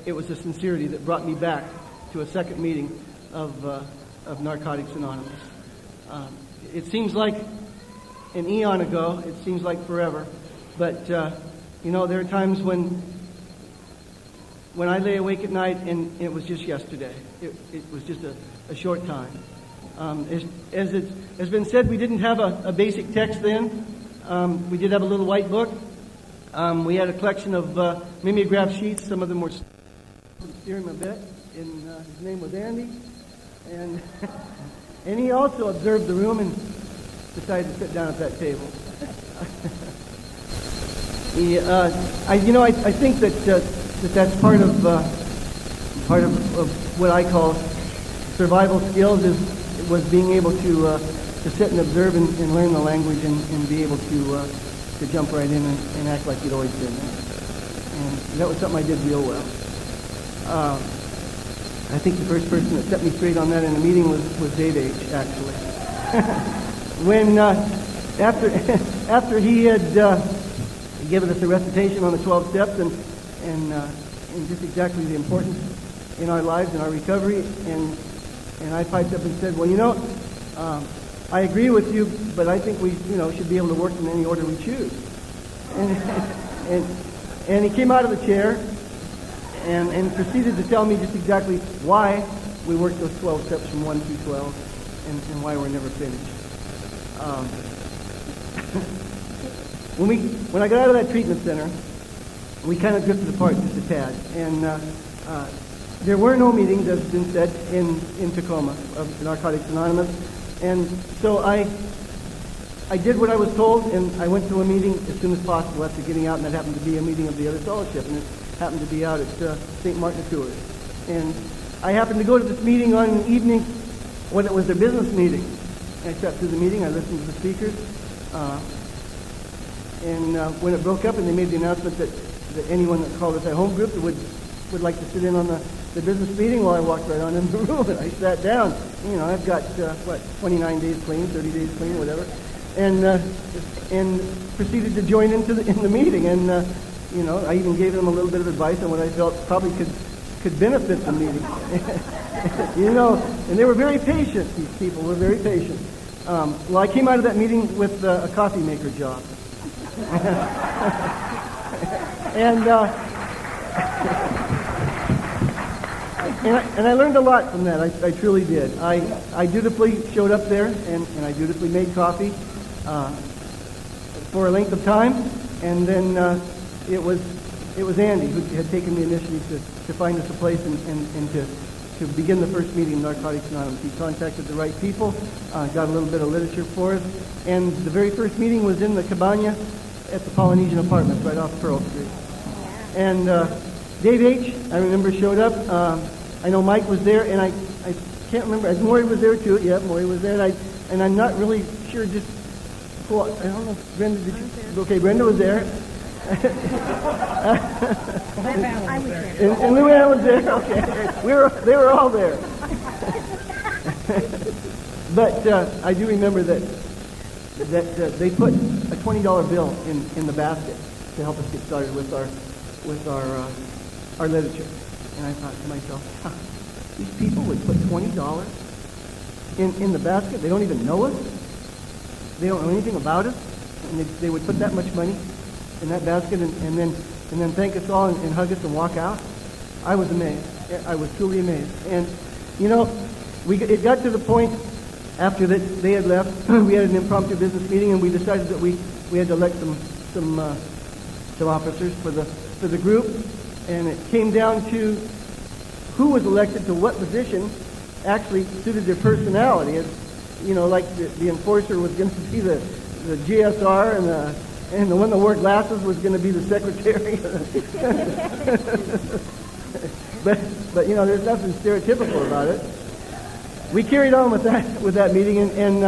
Speaker 5: It was the sincerity that brought me back to a second meeting of Narcotics Anonymous. It seems like an eon ago. It seems like forever, but you know, there are times when I lay awake at night and it was just yesterday. It was just a short time. As it has been said, we didn't have a basic text then. We did have a little white book. We had a collection of mimeograph sheets. Some of them were steering a bit. And his name was Andy. And and he also observed the room and decided to sit down at that table. I think that's part of what I call survival skills was being able to sit and observe and learn the language and be able to jump right in and act like you'd always been there. And that was something I did real well. I think the first person that set me straight on that in a meeting was Dave H. Actually, when after he had given us a recitation on the 12 steps and just exactly the importance in our lives and our recovery, and I piped up and said, well, I agree with you, but I think we should be able to work in any order we choose. And he came out of the chair and proceeded to tell me just exactly why we worked those 12 steps from 1 through 12 and why we're never finished. When I got out of that treatment center, we kind of drifted apart just a tad. And there were no meetings, as has been said, in Tacoma of Narcotics Anonymous. And so I did what I was told, and I went to a meeting as soon as possible after getting out, and that happened to be a meeting of the other fellowship, and it happened to be out at St. Martin Tours. And I happened to go to this meeting on an evening when it was their business meeting. I sat through the meeting, I listened to the speakers, and when it broke up and they made the announcement that anyone that called us a home group would like to sit in on the business meeting, well, I walked right on in the room and I sat down. I've got, 29 days clean, 30 days clean, whatever, and proceeded to join in the meeting. And, I even gave them a little bit of advice on what I felt probably could benefit the meeting. And they were very patient. These people were very patient. Well, I came out of that meeting with a coffee maker job. And I learned a lot from that. I truly did. I dutifully showed up there, and I dutifully made coffee for a length of time, and then it was Andy who had taken the initiative to find us a place and to begin the first meeting of Narcotics Anonymous. He contacted the right people, got a little bit of literature for us, and the very first meeting was in the Cabana at the Polynesian Apartments right off Pearl Street. And Dave H., I remember, showed up. I know Mike was there, and I can't remember. Maury was there too. Yeah, Maury was there, and I'm not really sure just who. I don't know if Brenda did you. Okay, Brenda was there.
Speaker 3: I was there.
Speaker 5: And Luann was there. Okay, they were all there. But I do remember that they put a $20 bill in the basket to help us get started with our literature. And I thought to myself, these people would put $20 in the basket. They don't even know us. They don't know anything about us, and they would put that much money in that basket and then thank us all and hug us and walk out. I was amazed. I was truly amazed. And it got to the point after that they had left. We had an impromptu business meeting, and we decided that we had to elect some officers for the group, and it came down to who was elected to what position actually suited their personality. Like the enforcer was going to be the GSR, and the one that wore glasses was going to be the secretary. but there's nothing stereotypical about it. We carried on with that meeting, and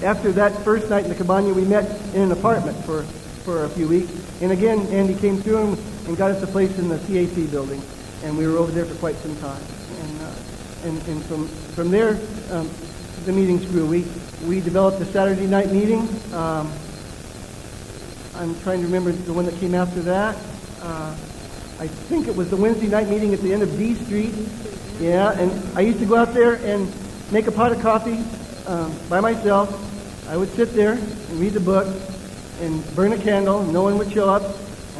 Speaker 5: after that first night in the Cabana, we met in an apartment for a few weeks. And again, Andy came through and got us a place in the CAC building, and we were over there for quite some time. And from there, the meetings grew. We developed a Saturday night meeting. I'm trying to remember the one that came after that. I think it was the Wednesday night meeting at the end of D Street. Yeah, and I used to go out there and make a pot of coffee by myself. I would sit there and read the book and burn a candle. No one would show up.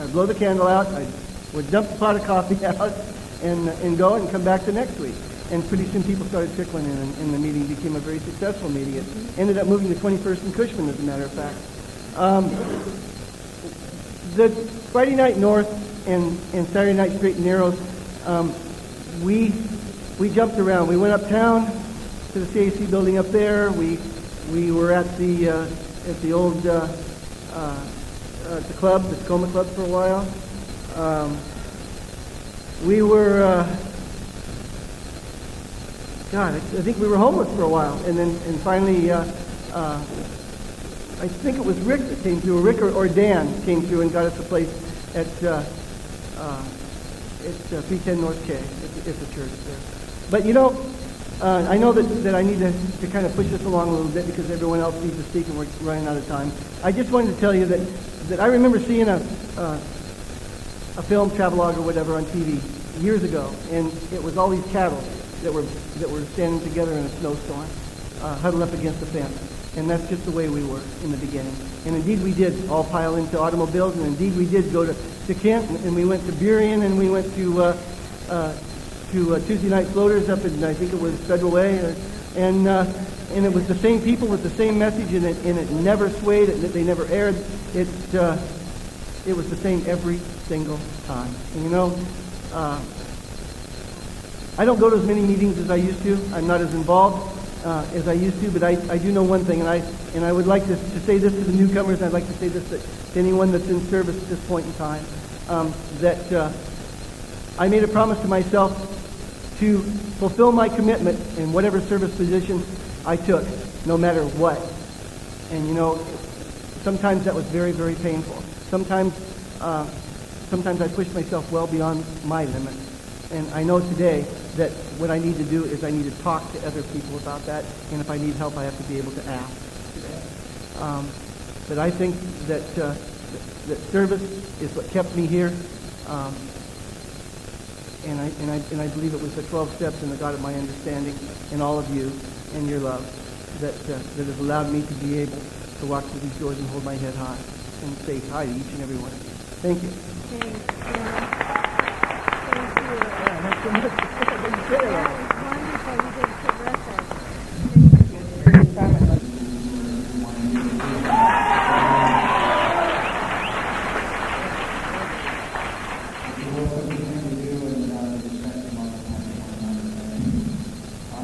Speaker 5: I'd blow the candle out. I would dump the pot of coffee out and go and come back the next week. And pretty soon people started trickling in, and the meeting became a very successful meeting. It ended up moving to 21st and Cushman, as a matter of fact. The Friday night North and Saturday night Straight and Narrows, we we jumped around. We went uptown to the CAC building up there. We were at the old the club, the Tacoma Club, for a while. We were, I think we were homeless for a while, and finally, I think it was Rick that came through, Rick or Dan came through and got us a place at 310 North K. It's a church there. But I know that I need to kind of push this along a little bit because everyone else needs to speak and we're running out of time. I just wanted to tell you that I remember seeing a film travelogue or whatever on TV years ago, and it was all these cattle that were standing together in a snowstorm, huddled up against the fence. And that's just the way we were in the beginning. And indeed we did all pile into automobiles, and indeed we did go to Kent, and we went to Burien, and we went to Tuesday Night Floaters up in, I think it was Federal Way, and it was the same people with the same message, and it never swayed, they never aired. It was the same every single time. And I don't go to as many meetings as I used to. I'm not as involved as I used to, but I do know one thing, and I would like to say this to the newcomers, and I'd like to say this to anyone that's in service at this point in time, that I made a promise to myself to fulfill my commitment in whatever service position I took, no matter what. And sometimes that was very, very painful. Sometimes I pushed myself well beyond my limits. And I know today that what I need to do is I need to talk to other people about that, and if I need help, I have to be able to ask today. But I think that service is what kept me here, and I believe it was the 12 steps in the God of my understanding, and all of you and your love that has allowed me to be able to walk through these doors and hold my head high and say hi to each and every one of you. Thank you.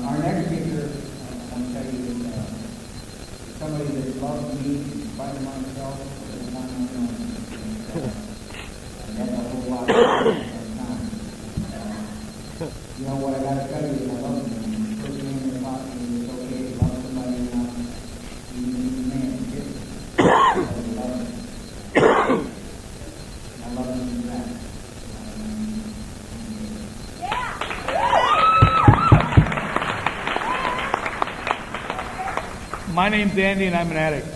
Speaker 1: Our next speaker, I want to tell you, is somebody that loves me in spite of myself, but is not my own. And that's a whole lot of time. What I got to tell you is I love you. First thing in the thought is it's okay to love somebody enough. You man, get it. I love you. I love you back.
Speaker 6: My name's Andy, and I'm an addict.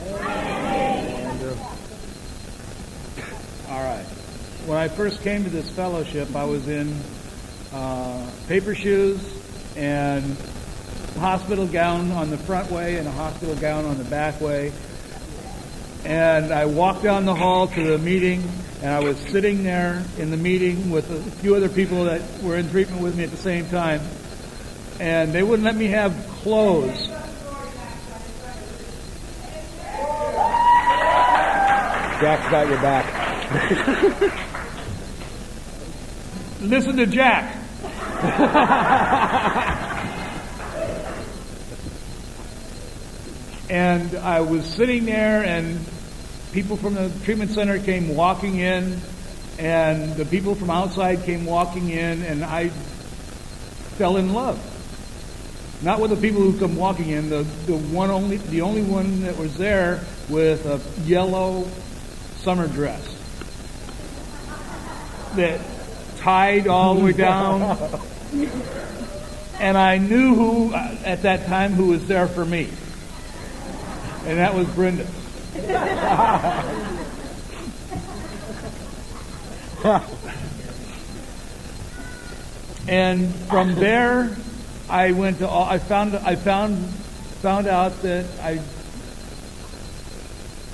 Speaker 6: All right. When I first came to this fellowship, I was in paper shoes and a hospital gown on the front way and a hospital gown on the back way. And I walked down the hall to the meeting, and I was sitting there in the meeting with a few other people that were in treatment with me at the same time. And they wouldn't let me have clothes.
Speaker 7: Jack's got your back.
Speaker 6: Listen to Jack. And I was sitting there, and people from the treatment center came walking in, and the people from outside came walking in, and I fell in love. Not with the people who come walking in, the only one that was there with a yellow summer dress that tied all the way down. And I knew who, at that time, who was there for me. And that was Brenda. And from there, I went to I found out that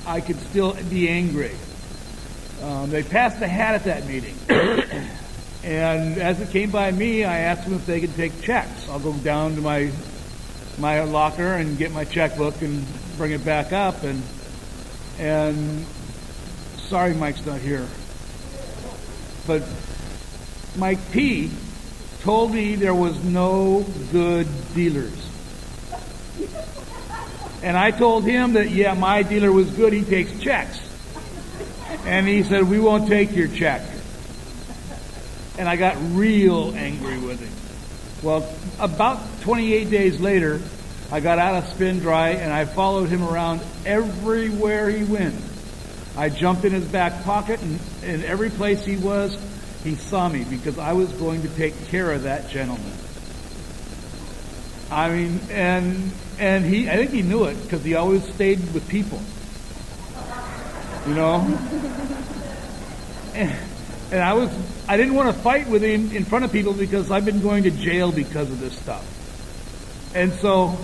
Speaker 6: I could still be angry. They passed the hat at that meeting. And as it came by me, I asked them if they could take checks. I'll go down to my locker and get my checkbook and bring it back up. And sorry, Mike's not here. But Mike P. told me there was no good dealers. And I told him that, yeah, my dealer was good. He takes checks. And he said, we won't take your check. And I got real angry with him. Well, about 28 days later, I got out of Spin Dry and I followed him around everywhere he went. I jumped in his back pocket, and in every place he was, he saw me because I was going to take care of that gentleman. I mean, and I think he knew it because he always stayed with people. You know? And I didn't want to fight with him in front of people because I've been going to jail because of this stuff. And so,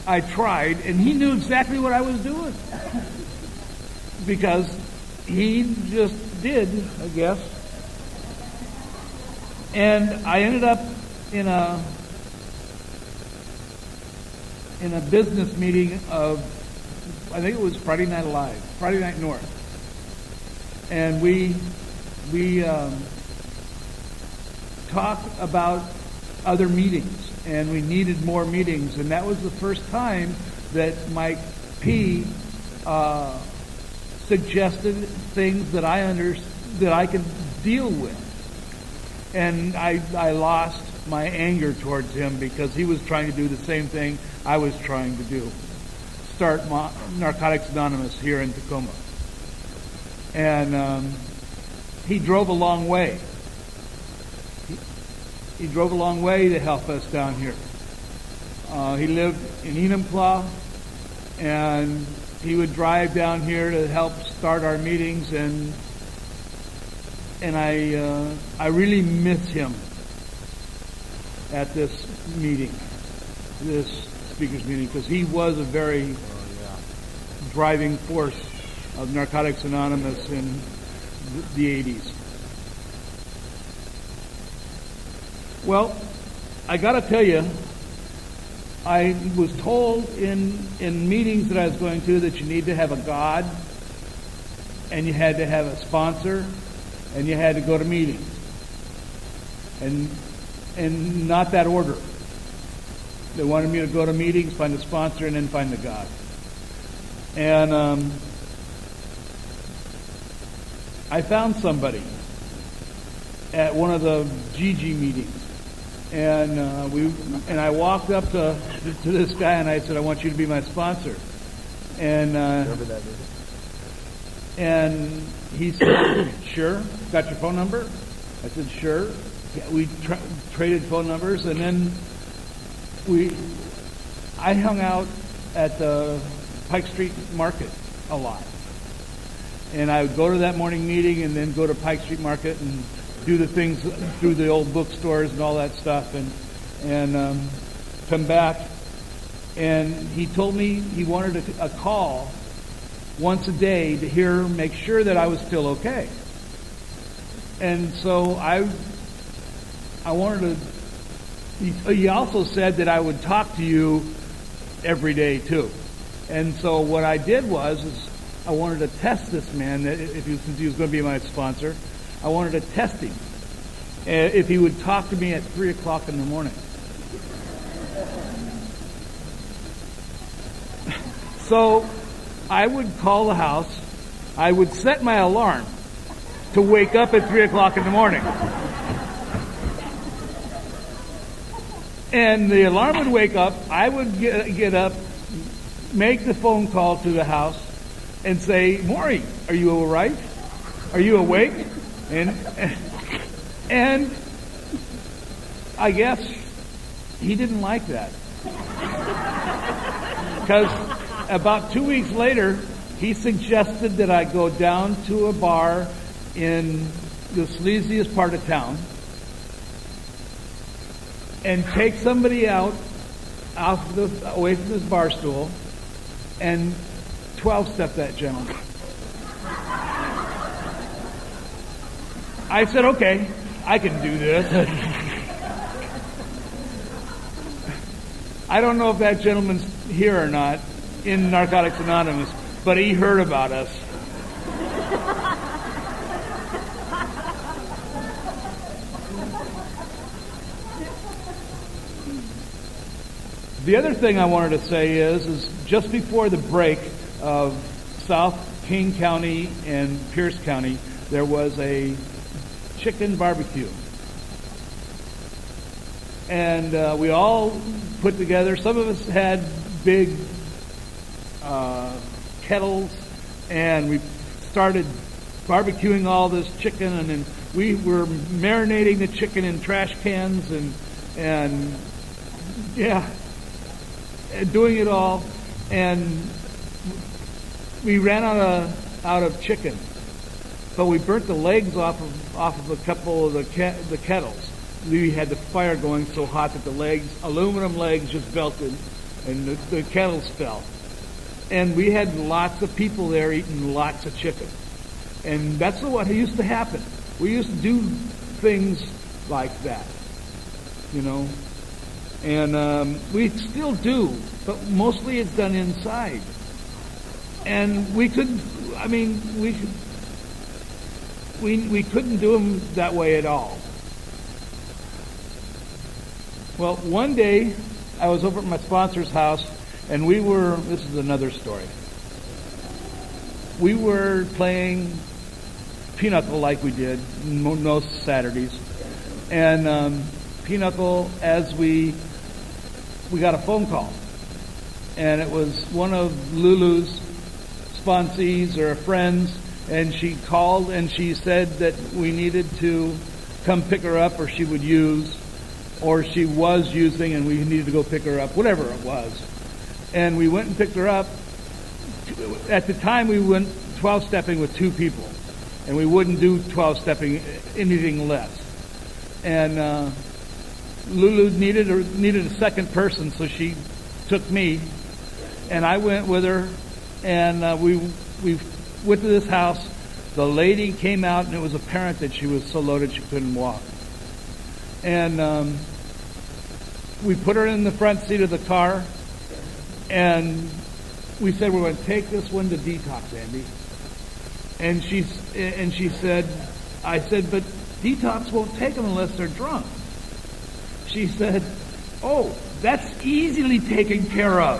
Speaker 6: I tried, and he knew exactly what I was doing. Because he just did, I guess. And I ended up in a business meeting of, I think it was Friday Night North. And we talked about other meetings, and we needed more meetings, and that was the first time that Mike P. Suggested things that I could deal with, and I lost my anger towards him because he was trying to do the same thing I was trying to do, start Narcotics Anonymous here in Tacoma, and he drove a long way. He drove a long way to help us down here. He lived in Enumclaw, and he would drive down here to help start our meetings, and I really miss him at this meeting, this speakers meeting, because he was a very driving force of Narcotics Anonymous in the 80s. Well, I got to tell you, I was told in meetings that I was going to that you need to have a God, and you had to have a sponsor, and you had to go to meetings. And not that order. They wanted me to go to meetings, find a sponsor, and then find the God. And I found somebody at one of the GG meetings. And I walked up to this guy and I said, I want you to be my sponsor. And he said, sure. Got your phone number? I said, sure. Yeah, we traded phone numbers, and then I hung out at the Pike Street Market a lot. And I would go to that morning meeting and then go to Pike Street Market and do the things through the old bookstores and all that stuff, and come back. And he told me he wanted a call once a day to make sure that I was still okay. And so I wanted to. He also said that I would talk to you every day too. And so what I did was I wanted to test this man, since he was going to be my sponsor. I wanted to test him if he would talk to me at 3 o'clock in the morning. So I would call the house. I would set my alarm to wake up at 3 o'clock in the morning. And the alarm would wake up. I would get up, make the phone call to the house, and say, Maury, are you all right? Are you awake? And I guess he didn't like that. Because about 2 weeks later, he suggested that I go down to a bar in the sleaziest part of town and take somebody out away from this bar stool and 12-step that gentleman. I said, okay, I can do this. I don't know if that gentleman's here or not in Narcotics Anonymous, but he heard about us. The other thing I wanted to say is just before the break of South King County and Pierce County, there was a chicken barbecue. And we all put together, some of us had big kettles, and we started barbecuing all this chicken, and then we were marinating the chicken in trash cans and doing it all, and we ran out of chicken, but we burnt the legs off of a couple of the kettles. We had the fire going so hot that the aluminum legs just melted, and the kettles fell. And we had lots of people there eating lots of chicken, and that's what used to happen. We used to do things like that, and we still do, but mostly it's done inside. And we couldn't do them that way at all. Well, one day I was over at my sponsor's house, and this is another story. We were playing pinochle like we did most Saturdays, and pinochle as we got a phone call, and it was one of Lulu's sponsees or friends, and she called and she said that we needed to come pick her up, or she would use, or she was using and we needed to go pick her up, whatever it was. And we went and picked her up. At the time we went 12-stepping with 2 people, and we wouldn't do 12-stepping anything less. And Lulu needed a second person, so she took me, and I went with her, and we went to this house. The lady came out, and it was apparent that she was so loaded she couldn't walk. And we put her in the front seat of the car, and we said, we're going to take this one to detox, Andy. And she said, I said, but detox won't take them unless they're drunk. She said, oh, that's easily taken care of.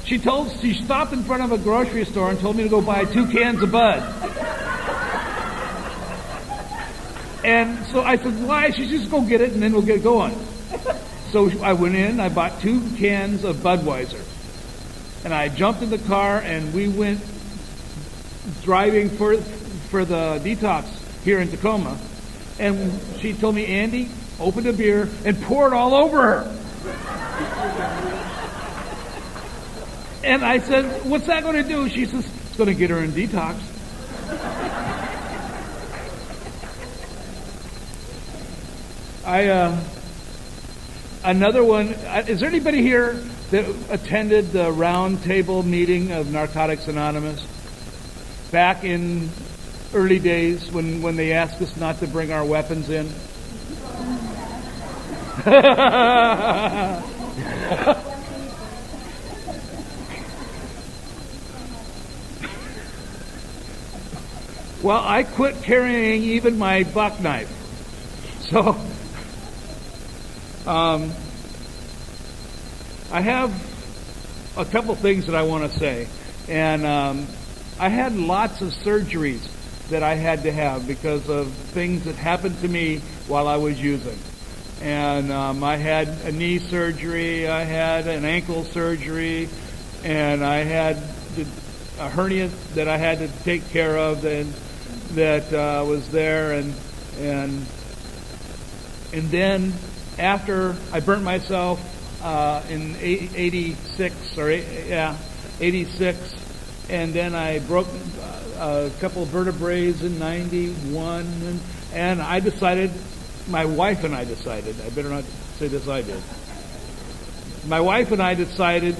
Speaker 6: She stopped in front of a grocery store and told me to go buy 2 cans of Bud. And so I said, why? She said, just go get it and then we'll get going. So I went in, I bought 2 cans of Budweiser. And I jumped in the car and we went driving for the detox here in Tacoma. And she told me, Andy, open a beer and pour it all over her. And I said, what's that going to do? She says, it's going to get her in detox. Another one, is there anybody here that attended the round table meeting of Narcotics Anonymous back in early days when they asked us not to bring our weapons in? Well, I quit carrying even my buck knife. So, I have a couple things that I want to say. And I had lots of surgeries that I had to have because of things that happened to me while I was using. And I had a knee surgery, I had an ankle surgery, and I had a hernia that I had to take care of that was there, and then after I burnt myself in 86, and then I broke a couple of vertebrae in 91, and I decided, my wife and I decided, I better not say this I did, my wife and I decided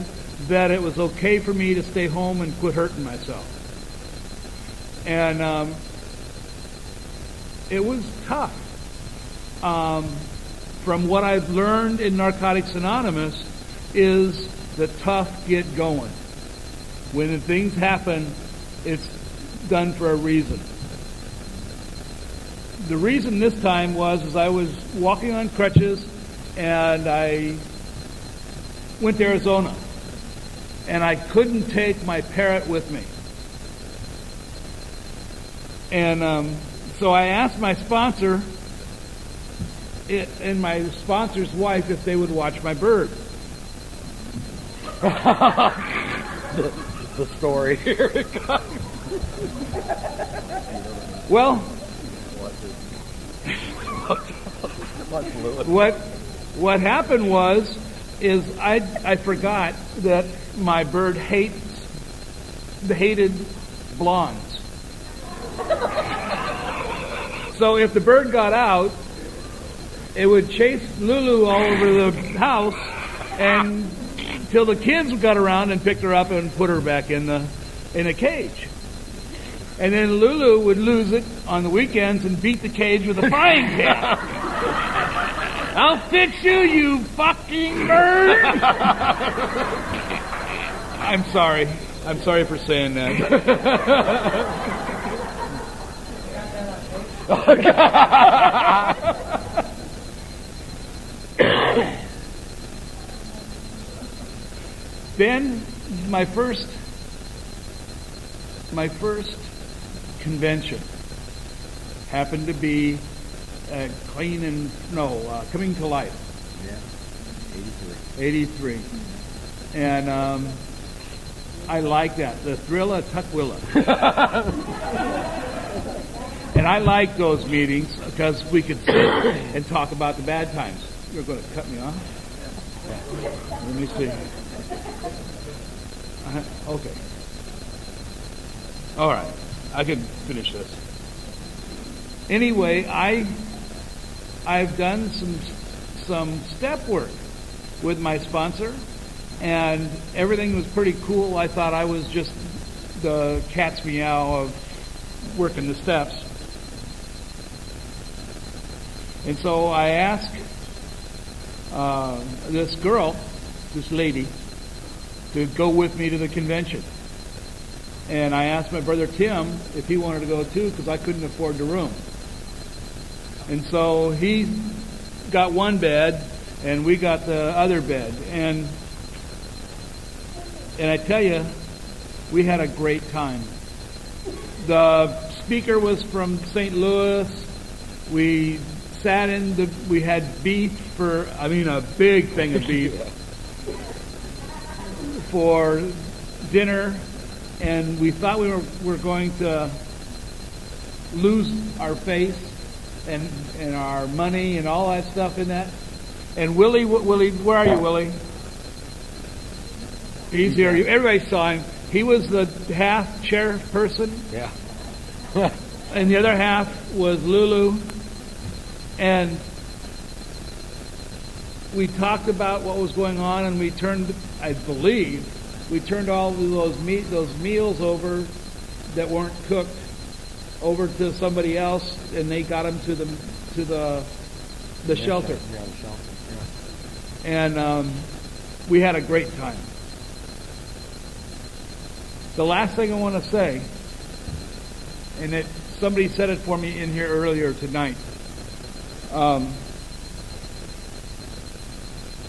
Speaker 6: that it was okay for me to stay home and quit hurting myself. And it was tough. From what I've learned in Narcotics Anonymous is the tough get going. When things happen, it's done for a reason. The reason this time was I was walking on crutches, and I went to Arizona, and I couldn't take my parrot with me. And so I asked my sponsor and my sponsor's wife if they would watch my bird.
Speaker 7: The story. Here it comes.
Speaker 6: Well, what happened is I forgot that my bird hated blondes. So if the bird got out, it would chase Lulu all over the house and till the kids got around and picked her up and put her back in a cage. And then Lulu would lose it on the weekends and beat the cage with a frying pan. I'll fix you, you fucking bird! I'm sorry. I'm sorry for saying that. Then my first convention happened to be Coming to Life.
Speaker 7: Yeah,
Speaker 6: 83. And I like that, the Thrilla Tuckwilla. And I like those meetings because we could sit and talk about the bad times. You're going to cut me off? Yeah. Let me see. Okay. All right. I can finish this. Anyway, I've done some step work with my sponsor, and everything was pretty cool. I thought I was just the cat's meow of working the steps. And so I asked this lady, to go with me to the convention. And I asked my brother Tim if he wanted to go too, because I couldn't afford the room. And so he got one bed, and we got the other bed. And I tell you, we had a great time. The speaker was from St. Louis. We sat we had beef a big thing of beef for dinner, and we thought we were going to lose our faith and our money and all that stuff in that. And Willie, where are you, Willie? He's here. Everybody saw him. He was the half chairperson.
Speaker 7: Yeah.
Speaker 6: And the other half was Lulu. And we talked about what was going on, and we turned all those meals over that weren't cooked over to somebody else, and they got them to the shelter.
Speaker 7: Yeah, the shelter. Yeah.
Speaker 6: And we had a great time. The last thing I want to say, and somebody said it for me in here earlier tonight.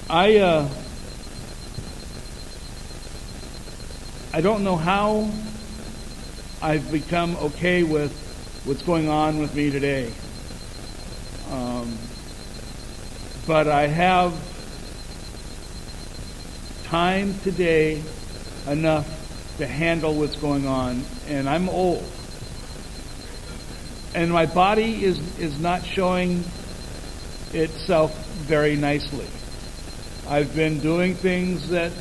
Speaker 6: I don't know how I've become okay with what's going on with me today. But I have time today enough to handle what's going on, and I'm old. And my body is not showing itself very nicely. I've been doing things that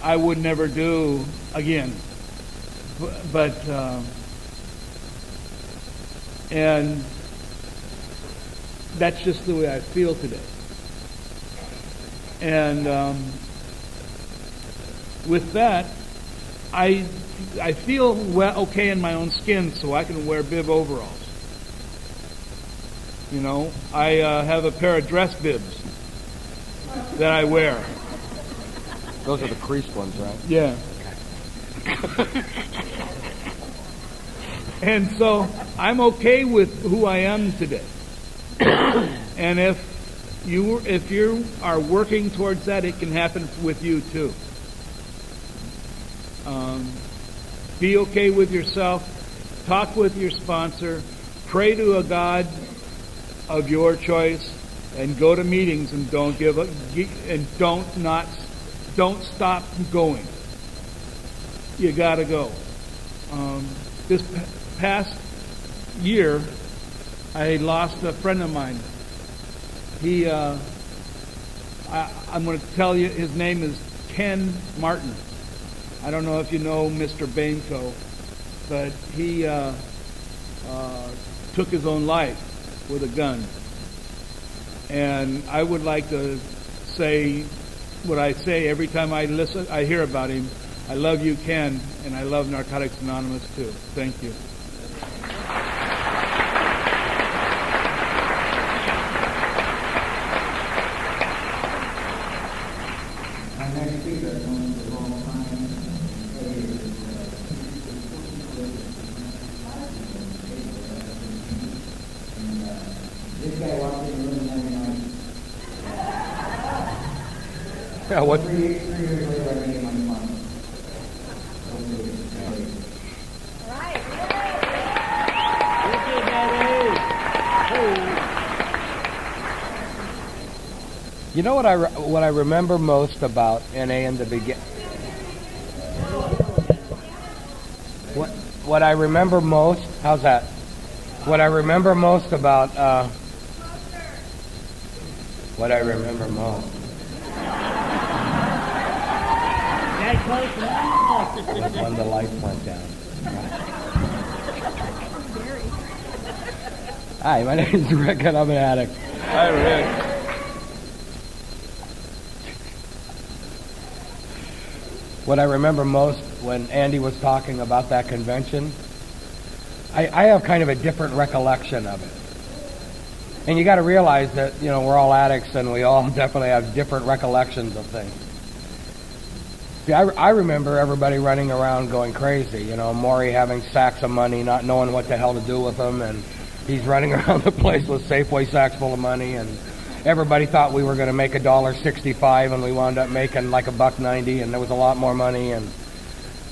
Speaker 6: I would never do again. But and that's just the way I feel today. And with that, I feel okay in my own skin, so I can wear bib overalls. You know, I have a pair of dress bibs that I wear.
Speaker 7: Those are the creased ones, right?
Speaker 6: Yeah. And so I'm okay with who I am today. And if you are working towards that, it can happen with you too. Be okay with yourself. Talk with your sponsor. Pray to a God of your choice, and go to meetings and don't give up, and don't stop going. You got to go. This past year, I lost a friend of mine. I'm going to tell you, his name is Ken Martin. I don't know if you know Mr. Bainco, but he took his own life with a gun. And I would like to say what I say every time I hear about him. I love you, Ken, and I love Narcotics Anonymous too. Thank you.
Speaker 1: Our next speaker comes at the wrong time. This guy walks in the room every night.
Speaker 7: Yeah, what?
Speaker 1: 3 years later, I made him my sponsor.
Speaker 8: You know what I remember most about NA in the beginning? What I remember most? How's that? What I remember most about what I remember most. When the lights went down. Hi, my name is Rick, and I'm an addict.
Speaker 6: Hi, Rick.
Speaker 8: What I remember most when Andy was talking about that convention, I have kind of a different recollection of it. And you got to realize that, you know, we're all addicts and we all definitely have different recollections of things. See, I remember everybody running around going crazy. You know, Maury having sacks of money, not knowing what the hell to do with them, and he's running around the place with Safeway sacks full of money, and everybody thought we were going to make $1.65, and we wound up making like $1.90, and there was a lot more money. And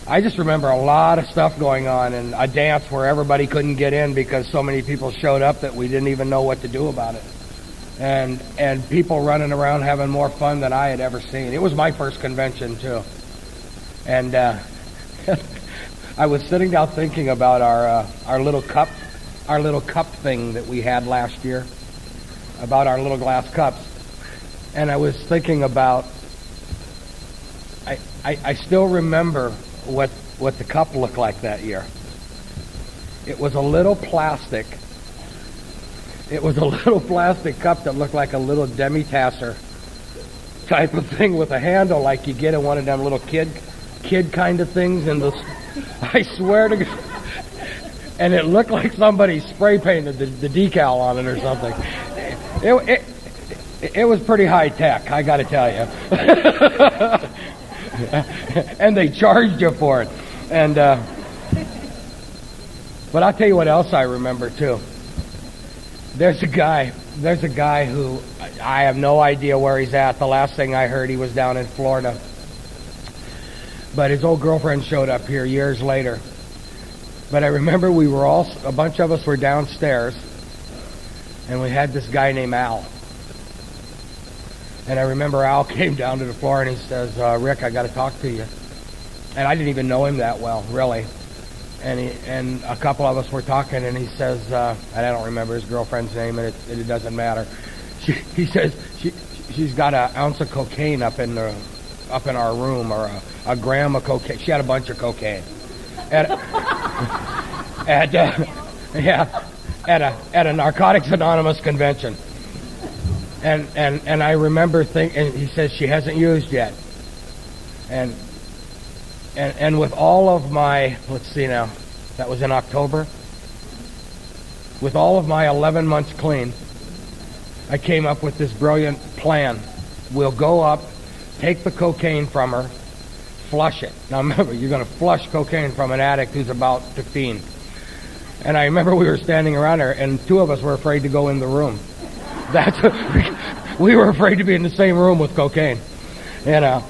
Speaker 8: I just remember a lot of stuff going on, and a dance where everybody couldn't get in because so many people showed up that we didn't even know what to do about it. And people running around having more fun than I had ever seen. It was my first convention too. And I was sitting down thinking about our little cup thing that we had last year, about our little glass cups. And I was thinking about, I still remember what the cup looked like that year. It was a little plastic. It was a little plastic cup that looked like a little demi-tasser type of thing with a handle like you get in one of them little kid kind of things. And I swear to God, and it looked like somebody spray painted the decal on it or something. It was pretty high tech, I got to tell you. And they charged you for it. And but I'll tell you what else I remember too. There's a guy who I have no idea where he's at. The last thing I heard, he was down in Florida. But his old girlfriend showed up here years later. But I remember a bunch of us were downstairs, and we had this guy named Al. And I remember Al came down to the floor and he says, Rick, I got to talk to you. And I didn't even know him that well, really. And a couple of us were talking, and he says, and I don't remember his girlfriend's name, and it doesn't matter. He says she's got an ounce of cocaine up in our room, or a gram of cocaine. She had a bunch of cocaine at a Narcotics Anonymous convention. And I remember and he says she hasn't used yet. And with all of my, let's see now, that was in October. With all of my 11 months clean, I came up with this brilliant plan. We'll go up, take the cocaine from her, flush it. Now remember, you're going to flush cocaine from an addict who's about to fiend. And I remember we were standing around her, and two of us were afraid to go in the room. We were afraid to be in the same room with cocaine, you know.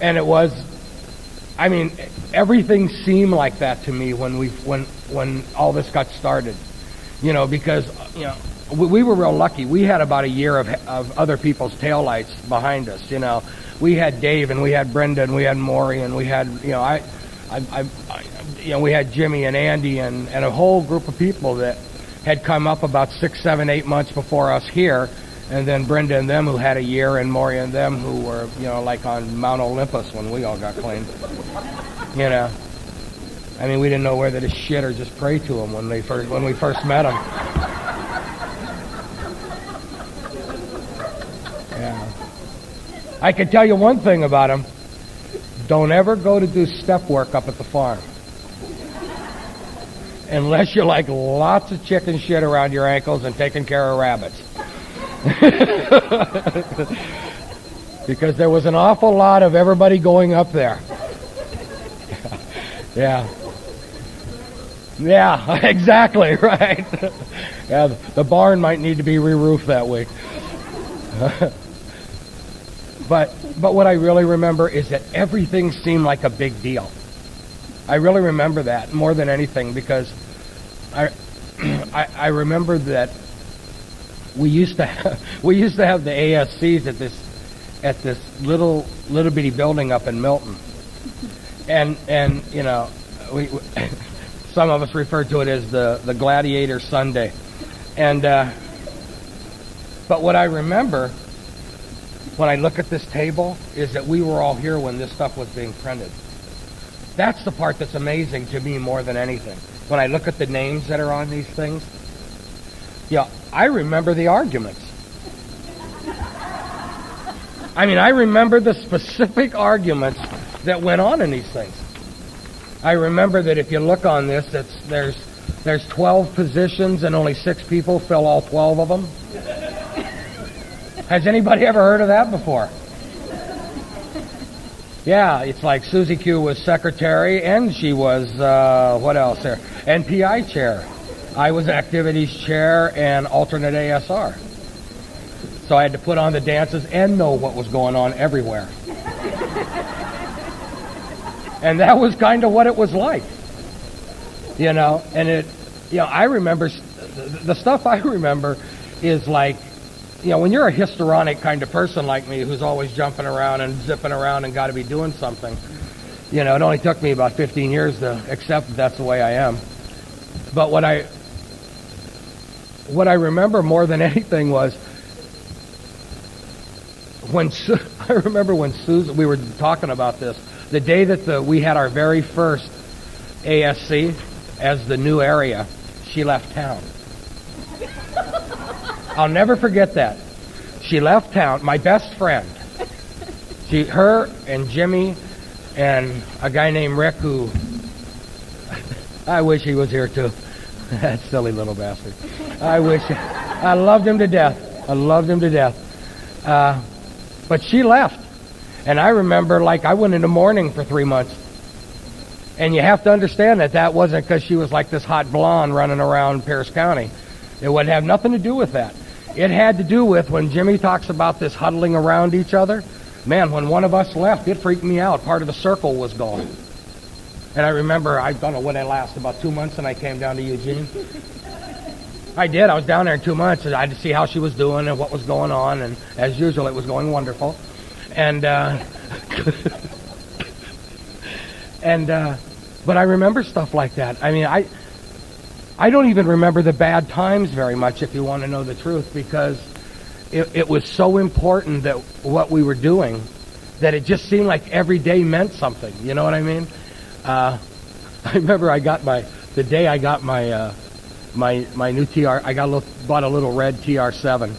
Speaker 8: And it was, I mean, everything seemed like that to me when all this got started, you know, because, you know, we were real lucky. We had about a year of other people's taillights behind us, you know. We had Dave, and we had Brenda, and we had Maury, and we had, you know, we had Jimmy and Andy and a whole group of people that had come up about 6, 7, 8 months before us here, and then Brenda and them who had a year, and Maury and them who were, you know, like on Mount Olympus when we all got clean. You know, I mean, we didn't know whether to shit or just pray to them when we first met them. Yeah, I can tell you one thing about them: don't ever go to do step work up at the farm. Unless you like lots of chicken shit around your ankles and taking care of rabbits. Because there was an awful lot of everybody going up there. Yeah. Yeah, exactly, right. Yeah, the barn might need to be re-roofed that week. But what I really remember is that everything seemed like a big deal. I really remember that more than anything, because I remember that we used to have the ASCs at this little bitty building up in Milton, and you know, we some of us refer to it as the Gladiator Sunday, and but what I remember when I look at this table is that we were all here when this stuff was being printed. That's the part that's amazing to me more than anything. When I look at the names that are on these things, yeah, I remember the arguments. I mean, I remember the specific arguments that went on in these things. I remember that if you look on this, there's 12 positions and only 6 people fill all 12 of them. Has anybody ever heard of that before? Yeah, it's like Susie Q was secretary, and she was, what else there? NPI chair. I was activities chair and alternate ASR. So I had to put on the dances and know what was going on everywhere. And that was kind of what it was like. You know, and it, you know, I remember, the stuff I remember is like, you know, when you're a histrionic kind of person like me who's always jumping around and zipping around and got to be doing something, you know, it only took me about 15 years to accept that that's the way I am. But what I remember more than anything was I remember when Susan, we were talking about this, the day that we had our very first ASC as the new area, she left town. I'll never forget that. She left town, my best friend. Her and Jimmy and a guy named Rick, who I wish he was here too. That silly little bastard. I loved him to death. I loved him to death. But she left. And I remember, like, I went into mourning for 3 months. And you have to understand that wasn't because she was like this hot blonde running around Pierce County. It would have nothing to do with that. It had to do with when Jimmy talks about this huddling around each other. Man, when one of us left, it freaked me out. Part of the circle was gone. And I remember, I don't know when it lasted, about 2 months, and I came down to Eugene. I did. I was down there in 2 months, and I had to see how she was doing and what was going on. And as usual, it was going wonderful. And but I remember stuff like that. I mean, I don't even remember the bad times very much, if you want to know the truth, because it was so important that what we were doing that it just seemed like every day meant something. You know what I mean? I remember the day I got my new TR. Bought a little red TR7.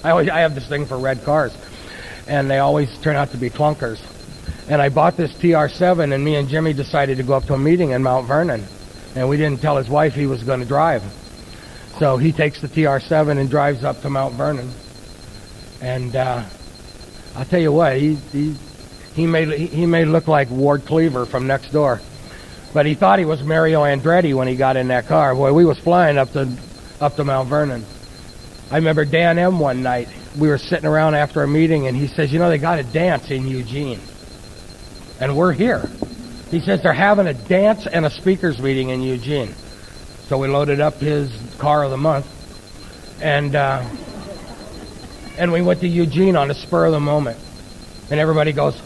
Speaker 8: I have this thing for red cars, and they always turn out to be clunkers. And I bought this TR7, and me and Jimmy decided to go up to a meeting in Mount Vernon. And we didn't tell his wife he was going to drive. So he takes the TR7 and drives up to Mount Vernon. And I'll tell you what, he made look like Ward Cleaver from next door. But he thought he was Mario Andretti when he got in that car. Boy, we was flying up to Mount Vernon. I remember Dan M. one night, we were sitting around after a meeting, and he says, you know, they got a dance in Eugene. And we're here. He says they're having a dance and a speakers meeting in Eugene. So we loaded up his car of the month, and we went to Eugene on the spur of the moment. And everybody goes,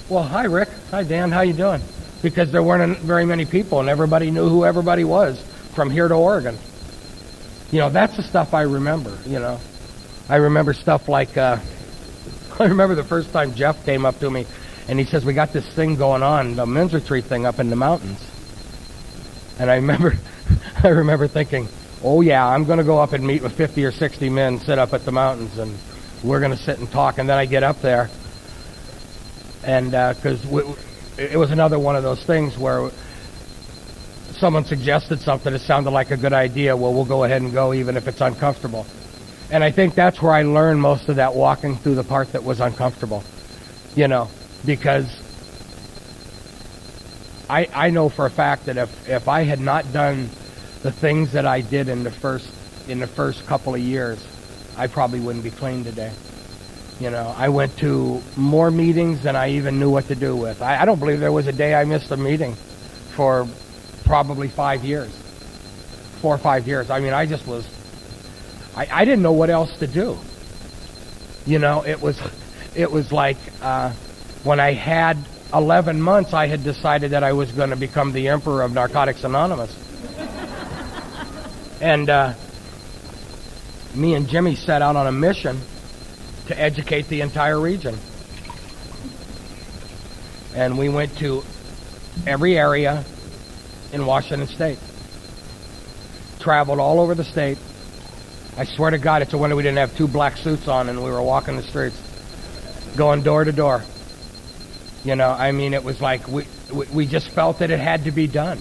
Speaker 8: well, hi, Rick. Hi, Dan. How you doing? Because there weren't very many people, and everybody knew who everybody was from here to Oregon. You know, that's the stuff I remember, you know. I remember stuff like, I remember the first time Jeff came up to me, and he says, we got this thing going on, the men's retreat thing up in the mountains. And I remember thinking, oh yeah, I'm going to go up and meet with 50 or 60 men, sit up at the mountains, and we're going to sit and talk. And then I get up there, and because it was another one of those things where someone suggested something that sounded like a good idea. Well, we'll go ahead and go even if it's uncomfortable. And I think that's where I learned most of that, walking through the part that was uncomfortable, you know, because I know for a fact that if I had not done the things that I did in the first couple of years, I probably wouldn't be clean today. You know, I went to more meetings than I even knew what to do with. I don't believe there was a day I missed a meeting for probably 5 years. 4 or 5 years. I mean, I just was, I didn't know what else to do. You know, it was like when I had 11 months, I had decided that I was going to become the emperor of Narcotics Anonymous. And me and Jimmy set out on a mission to educate the entire region. And we went to every area in Washington State. Traveled all over the state. I swear to God, it's a wonder we didn't have 2 black suits on and we were walking the streets, going door to door. You know, I mean, it was like we just felt that it had to be done.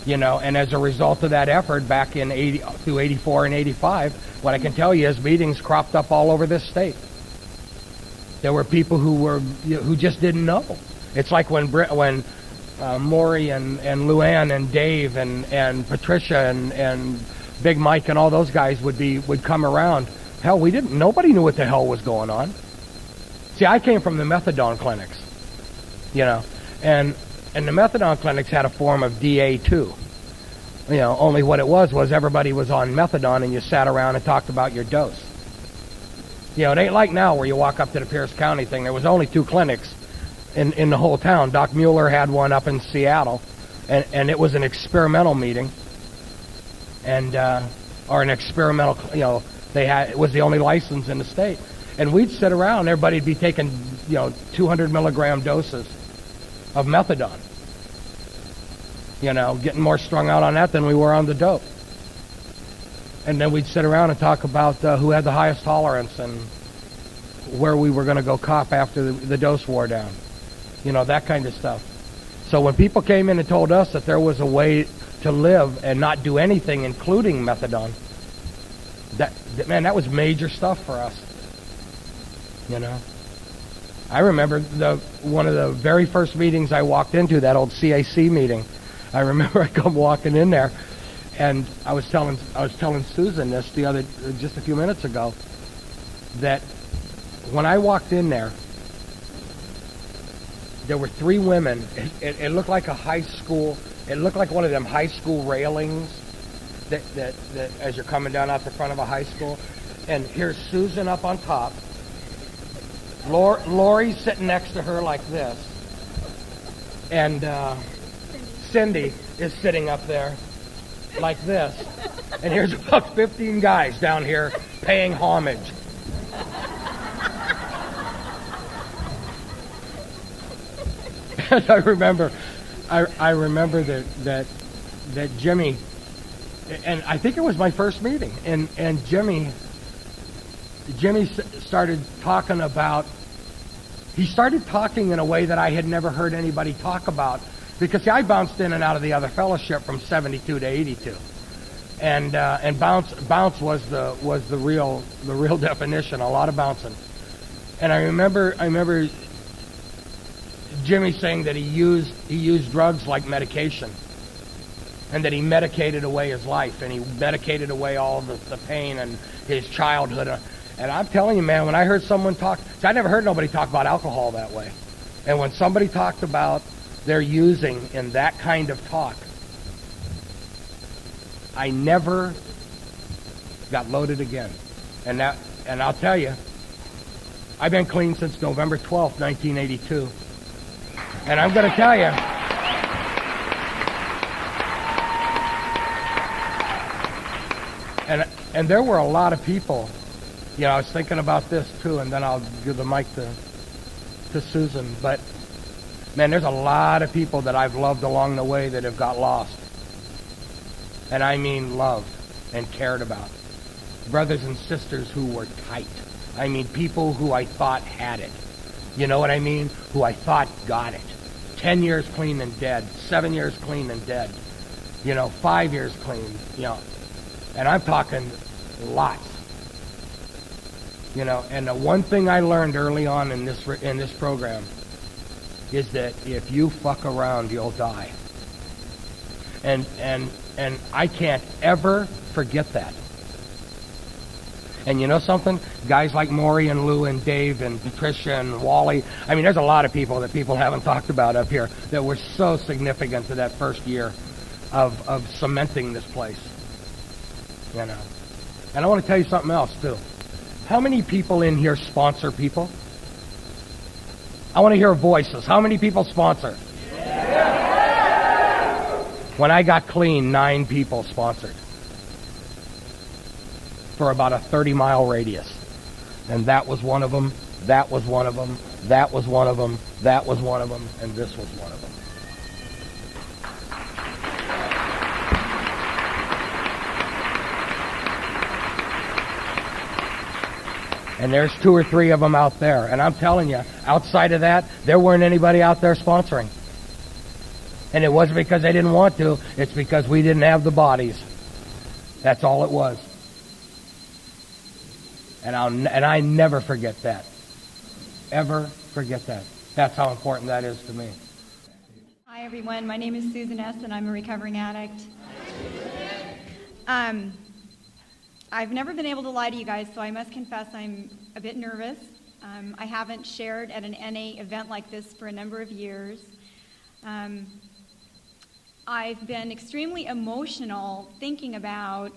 Speaker 8: You know, and as a result of that effort back in 80 through 84 and 85, what I can tell you is meetings cropped up all over this state. There were people who just didn't know. It's like when Maury and Luann and Dave and Patricia and Big Mike and all those guys would come around. Hell, nobody knew what the hell was going on. See, I came from the methadone clinics, you know, and the methadone clinics had a form of DA too. You know, only what it was everybody was on methadone and you sat around and talked about your dose. You know, it ain't like now where you walk up to the Pierce County thing. There was only 2 clinics in the whole town. Doc Mueller had one up in Seattle, and it was an experimental meeting, and or an experimental, you know, it was the only license in the state. And we'd sit around, everybody'd be taking, you know, 200 milligram doses of methadone. You know, getting more strung out on that than we were on the dope. And then we'd sit around and talk about who had the highest tolerance and where we were going to go cop after the dose wore down. You know, that kind of stuff. So when people came in and told us that there was a way to live and not do anything, including methadone, that was major stuff for us. You know, I remember one of the very first meetings I walked into, that old CAC meeting. I remember I come walking in there, and I was telling Susan this just a few minutes ago, that when I walked in there were 3 women. It looked like a high school. It looked like one of them high school railings that as you're coming down out the front of a high school. And here's Susan up on top. Lori's sitting next to her like this. And Cindy is sitting up there like this. And here's about 15 guys down here paying homage. And I remember that Jimmy, and I think it was my first meeting, and Jimmy started talking about, he started talking in a way that I had never heard anybody talk about, because see, I bounced in and out of the other fellowship from 72 to 82, and bounce was the real definition, a lot of bouncing. And I remember Jimmy saying that he used drugs like medication, and that he medicated away his life, and he medicated away all of the pain and his childhood. And I'm telling you, man, when I heard someone talk, I never heard nobody talk about alcohol that way. And when somebody talked about their using in that kind of talk, I never got loaded again. And I'll tell you, I've been clean since November 12th, 1982. And I'm going to tell you, and there were a lot of people, I was thinking about this too, and then I'll give the mic to Susan, but man, there's a lot of people that I've loved along the way that have got lost. And I mean loved and cared about. Brothers and sisters who were tight. I mean people who I thought had it. You know what I mean? Who I thought got it. 10 years clean and dead. 7 years clean and dead. 5 years clean. And I'm talking lots. And the one thing I learned early on in this program is that if you fuck around, you'll die. And I can't ever forget that. And you know something? Guys like Maury and Lou and Dave and Patricia and Wally, I mean, there's a lot of people that people haven't talked about up here that were so significant to that first year of cementing this place. And I want to tell you something else, too. How many people in here sponsor people? I want to hear voices. How many people sponsor? Yeah. When I got clean, 9 people sponsored. For about a 30-mile radius. And that was one of them, that was one of them, that was one of them, that was one of them, and this was one of them. And there's 2 or 3 of them out there. And I'm telling you, outside of that, there weren't anybody out there sponsoring. And it wasn't because they didn't want to, it's because we didn't have the bodies. That's all it was. And I never forget that. Ever forget that. That's how important that is to me.
Speaker 9: Hi, everyone. My name is Susan S., and I'm a recovering addict. I've never been able to lie to you guys, so I must confess I'm a bit nervous. I haven't shared at an NA event like this for a number of years. I've been extremely emotional thinking about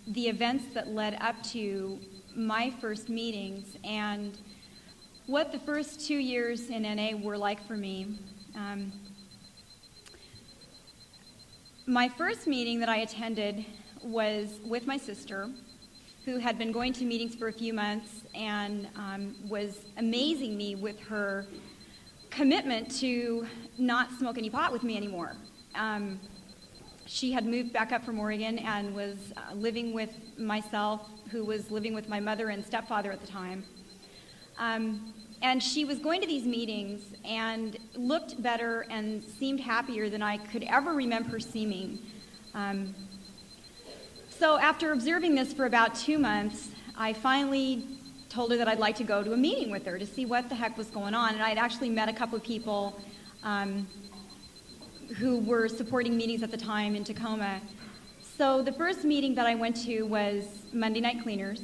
Speaker 9: the events that led up to my first meetings and what the first 2 years in NA were like for me. My first meeting that I attended was with my sister, who had been going to meetings for a few months and was amazing me with her commitment to not smoke any pot with me anymore. She had moved back up from Oregon and was living with myself, who was living with my mother and stepfather at the time. And she was going to these meetings and looked better and seemed happier than I could ever remember her seeming. So after observing this for about 2 months, I finally told her that I'd like to go to a meeting with her to see what the heck was going on. And I'd actually met a couple of people who were supporting meetings at the time in Tacoma. So the first meeting that I went to was Monday Night Cleaners,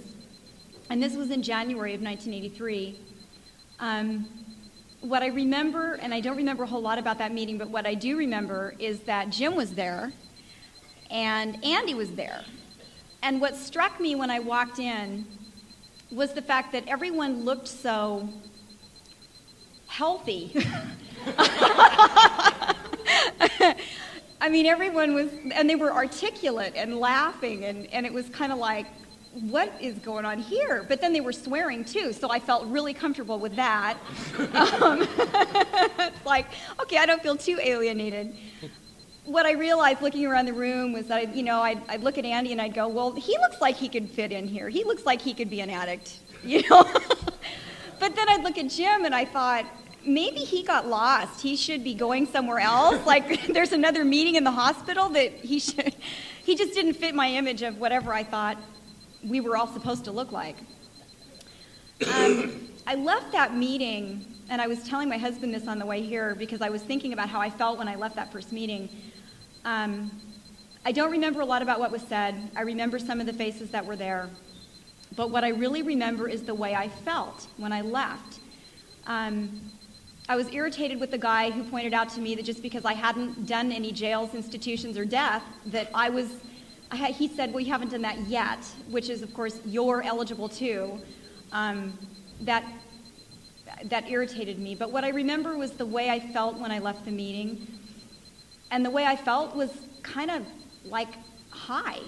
Speaker 9: and this was in January of 1983. What I remember, and I don't remember a whole lot about that meeting, but what I do remember is that Jim was there, and Andy was there. And what struck me when I walked in was the fact that everyone looked so healthy. I mean, everyone was, and they were articulate and laughing, and it was kind of like, what is going on here? But then they were swearing too, so I felt really comfortable with that. It's like, okay, I don't feel too alienated. What I realized looking around the room was that, I'd look at Andy and I'd go, well, he looks like he could fit in here. He looks like he could be an addict, But then I'd look at Jim and I thought, maybe he got lost. He should be going somewhere else. Like, there's another meeting in the hospital that he just didn't fit my image of whatever I thought we were all supposed to look like. I left that meeting and I was telling my husband this on the way here because I was thinking about how I felt when I left that first meeting. I don't remember a lot about what was said. I remember some of the faces that were there. But what I really remember is the way I felt when I left. I was irritated with the guy who pointed out to me that just because I hadn't done any jails, institutions, or death, that he said, well, you haven't done that yet, which is, of course, you're eligible too. That irritated me. But what I remember was the way I felt when I left the meeting. And the way I felt was kind of like high.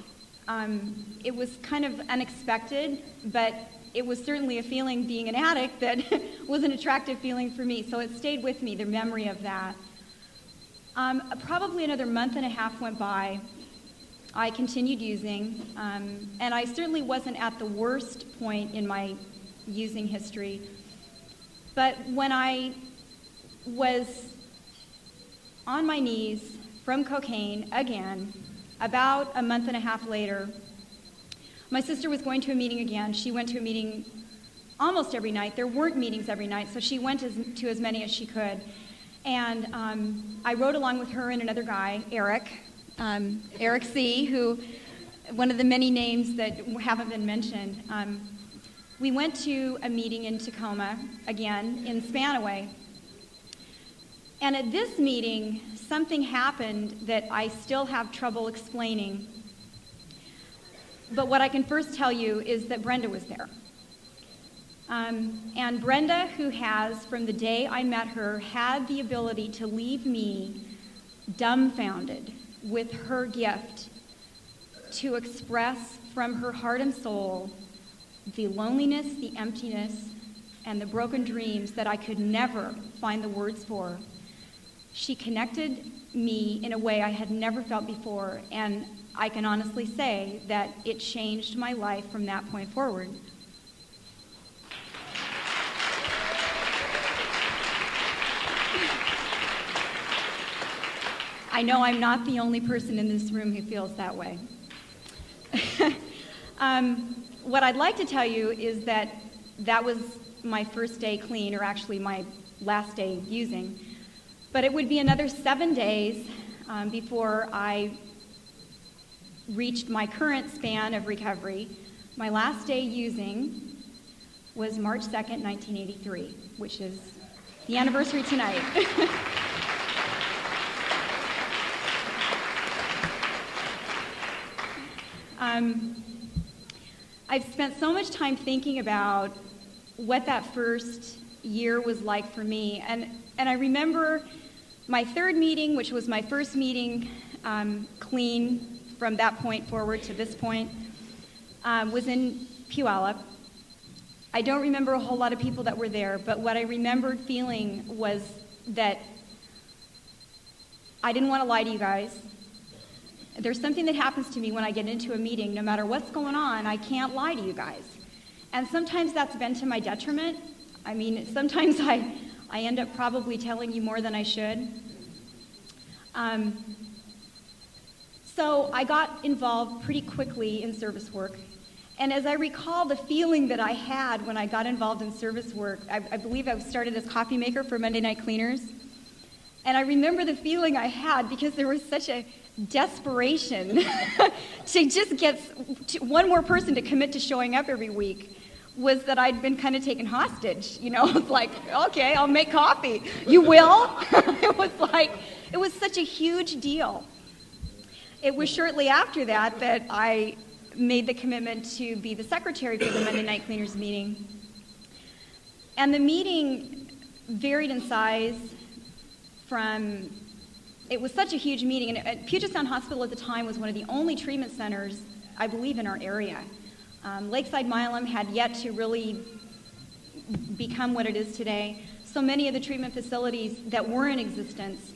Speaker 9: It was kind of unexpected, but it was certainly a feeling, being an addict, that was an attractive feeling for me. So it stayed with me, the memory of that. Probably another month and a half went by. I continued using, and I certainly wasn't at the worst point in my using history. But when I was on my knees from cocaine again, about a month and a half later, my sister was going to a meeting again. She went to a meeting almost every night. There weren't meetings every night, so she went to as many as she could. And I rode along with her and another guy, Eric C., who, one of the many names that haven't been mentioned. We went to a meeting in Tacoma, again, in Spanaway. And at this meeting, something happened that I still have trouble explaining. But what I can first tell you is that Brenda was there. And Brenda, who has, from the day I met her, had the ability to leave me dumbfounded with her gift to express from her heart and soul the loneliness, the emptiness, and the broken dreams that I could never find the words for. She connected me in a way I had never felt before, and I can honestly say that it changed my life from that point forward. I know I'm not the only person in this room who feels that way. What I'd like to tell you is that was my first day clean, or actually my last day using. But it would be another 7 days before I reached my current span of recovery. My last day using was March 2nd, 1983, which is the anniversary tonight. I've spent so much time thinking about what that first year was like for me, and I remember my third meeting, which was my first meeting clean from that point forward to this point, was in Puyallup. I don't remember a whole lot of people that were there, but what I remembered feeling was that I didn't want to lie to you guys. There's something that happens to me when I get into a meeting. No matter what's going on, I can't lie to you guys. And sometimes that's been to my detriment. I mean, sometimes I end up probably telling you more than I should. So I got involved pretty quickly in service work. And as I recall the feeling that I had when I got involved in service work, I believe I started as coffee maker for Monday Night Cleaners. And I remember the feeling I had because there was such a desperation to just get one more person to commit to showing up every week, was that I'd been kind of taken hostage. You know, it's like, okay, I'll make coffee. You will? It was such a huge deal. It was shortly after that I made the commitment to be the secretary for the Monday Night Cleaners meeting. And the meeting varied in size from, it was such a huge meeting, and Puget Sound Hospital at the time was one of the only treatment centers, I believe, in our area. Lakeside Milam had yet to really become what it is today. So many of the treatment facilities that were in existence,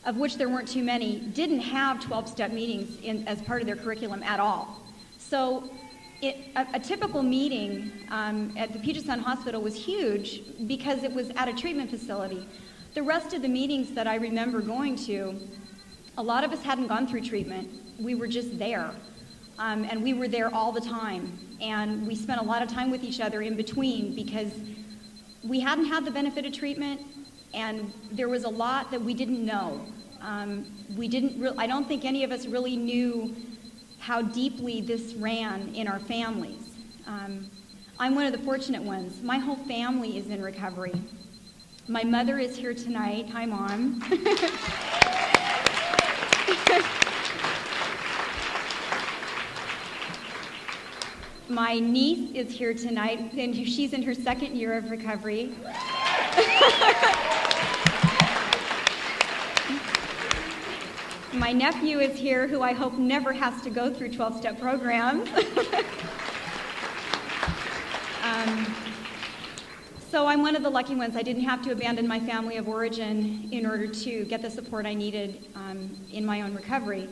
Speaker 9: of which there weren't too many, didn't have 12-step meetings as part of their curriculum at all. So a typical meeting at the Puget Sound Hospital was huge because it was at a treatment facility. The rest of the meetings that I remember going to, a lot of us hadn't gone through treatment. We were just there. And we were there all the time. And we spent a lot of time with each other in between because we hadn't had the benefit of treatment, and there was a lot that we didn't know. I don't think any of us really knew how deeply this ran in our families. I'm one of the fortunate ones. My whole family is in recovery. My mother is here tonight. Hi, Mom. My niece is here tonight, and she's in her second year of recovery. My nephew is here, who I hope never has to go through 12-step programs. So I'm one of the lucky ones. I didn't have to abandon my family of origin in order to get the support I needed in my own recovery.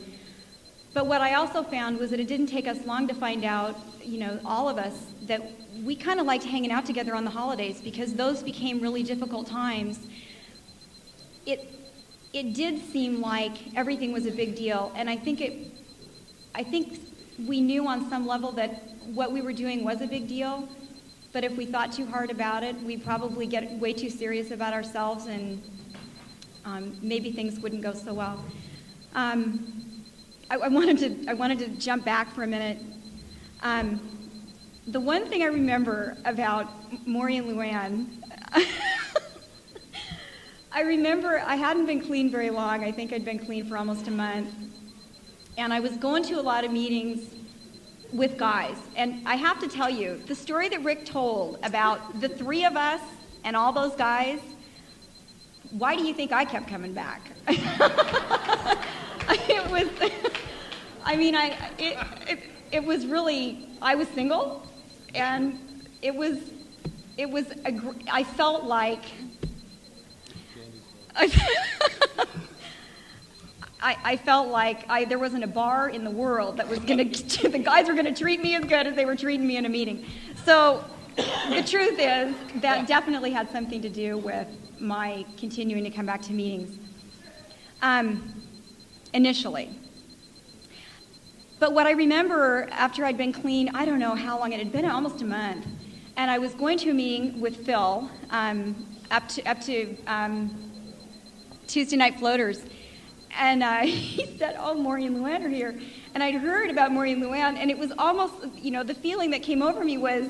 Speaker 9: But what I also found was that it didn't take us long to find out, all of us, that we kind of liked hanging out together on the holidays, because those became really difficult times. It did seem like everything was a big deal, and I think we knew on some level that what we were doing was a big deal, but if we thought too hard about it, we'd probably get way too serious about ourselves, and maybe things wouldn't go so well. I wanted to jump back for a minute. The one thing I remember about Maury and Luann, I remember I hadn't been clean very long. I think I'd been clean for almost a month. And I was going to a lot of meetings with guys. And I have to tell you, the story that Rick told about the three of us and all those guys, why do you think I kept coming back? It was really, I was single, and I felt like, I felt like there wasn't a bar in the world that was going to, the guys were going to treat me as good as they were treating me in a meeting. So the truth is that definitely had something to do with my continuing to come back to meetings initially. But what I remember after I'd been clean, I don't know how long it had been, almost a month, and I was going to a meeting with Phil up to Tuesday Night Floaters, and he said, "Oh, Maury and Luann are here," and I'd heard about Maury and Luann, and it was almost, the feeling that came over me was,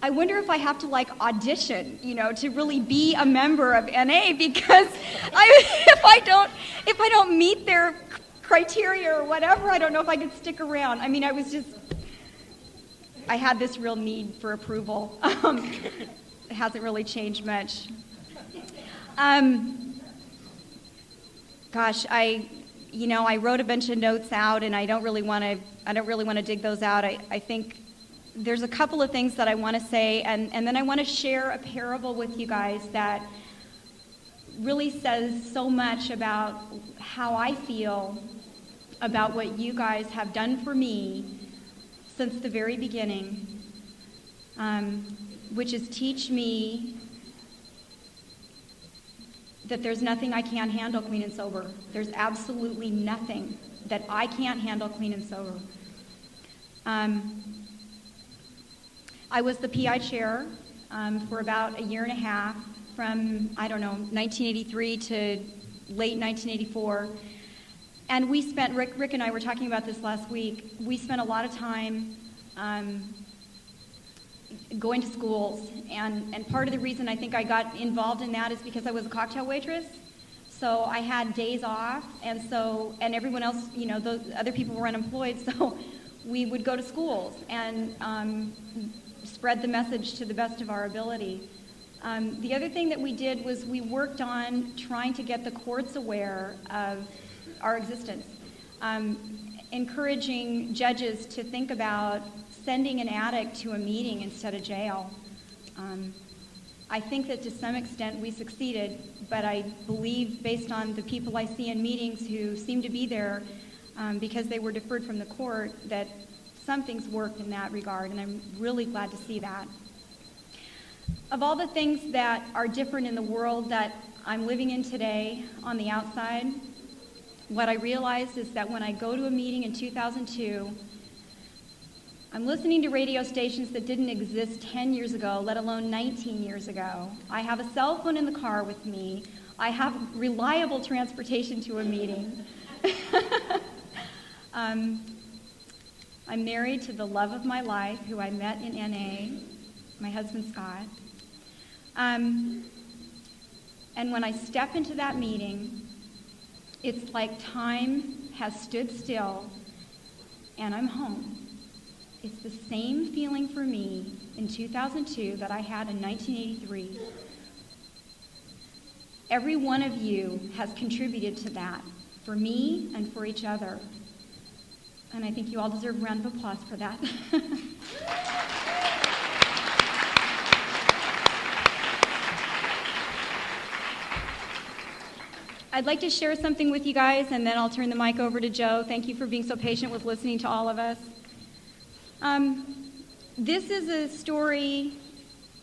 Speaker 9: I wonder if I have to audition, to really be a member of NA, because if I don't meet their criteria or whatever, I don't know if I could stick around. I had this real need for approval. It hasn't really changed much. I wrote a bunch of notes out, and I don't really want to dig those out. I think there's a couple of things that I want to say, and then I want to share a parable with you guys that really says so much about how I feel about what you guys have done for me since the very beginning, which is teach me that there's nothing I can't handle clean and sober. There's absolutely nothing that I can't handle clean and sober. I was the PI chair for about a year and a half, from, 1983 to late 1984. And we spent, Rick and I were talking about this last week, we spent a lot of time going to schools, and part of the reason I think I got involved in that is because I was a cocktail waitress. So I had days off, and everyone else, those other people were unemployed, so we would go to schools and spread the message to the best of our ability. The other thing that we did was we worked on trying to get the courts aware of our existence, encouraging judges to think about sending an addict to a meeting instead of jail. I think that to some extent we succeeded, but I believe, based on the people I see in meetings who seem to be there because they were deferred from the court, that something's worked in that regard, and I'm really glad to see that. Of all the things that are different in the world that I'm living in today on the outside, what I realized is that when I go to a meeting in 2002, I'm listening to radio stations that didn't exist 10 years ago, let alone 19 years ago. I have a cell phone in the car with me. I have reliable transportation to a meeting. I'm married to the love of my life, who I met in NA, my husband Scott. And when I step into that meeting, it's like time has stood still and I'm home. It's the same feeling for me in 2002 that I had in 1983. Every one of you has contributed to that, for me and for each other. And I think you all deserve a round of applause for that. I'd like to share something with you guys, and then I'll turn the mic over to Joe. Thank you for being so patient with listening to all of us. This is a story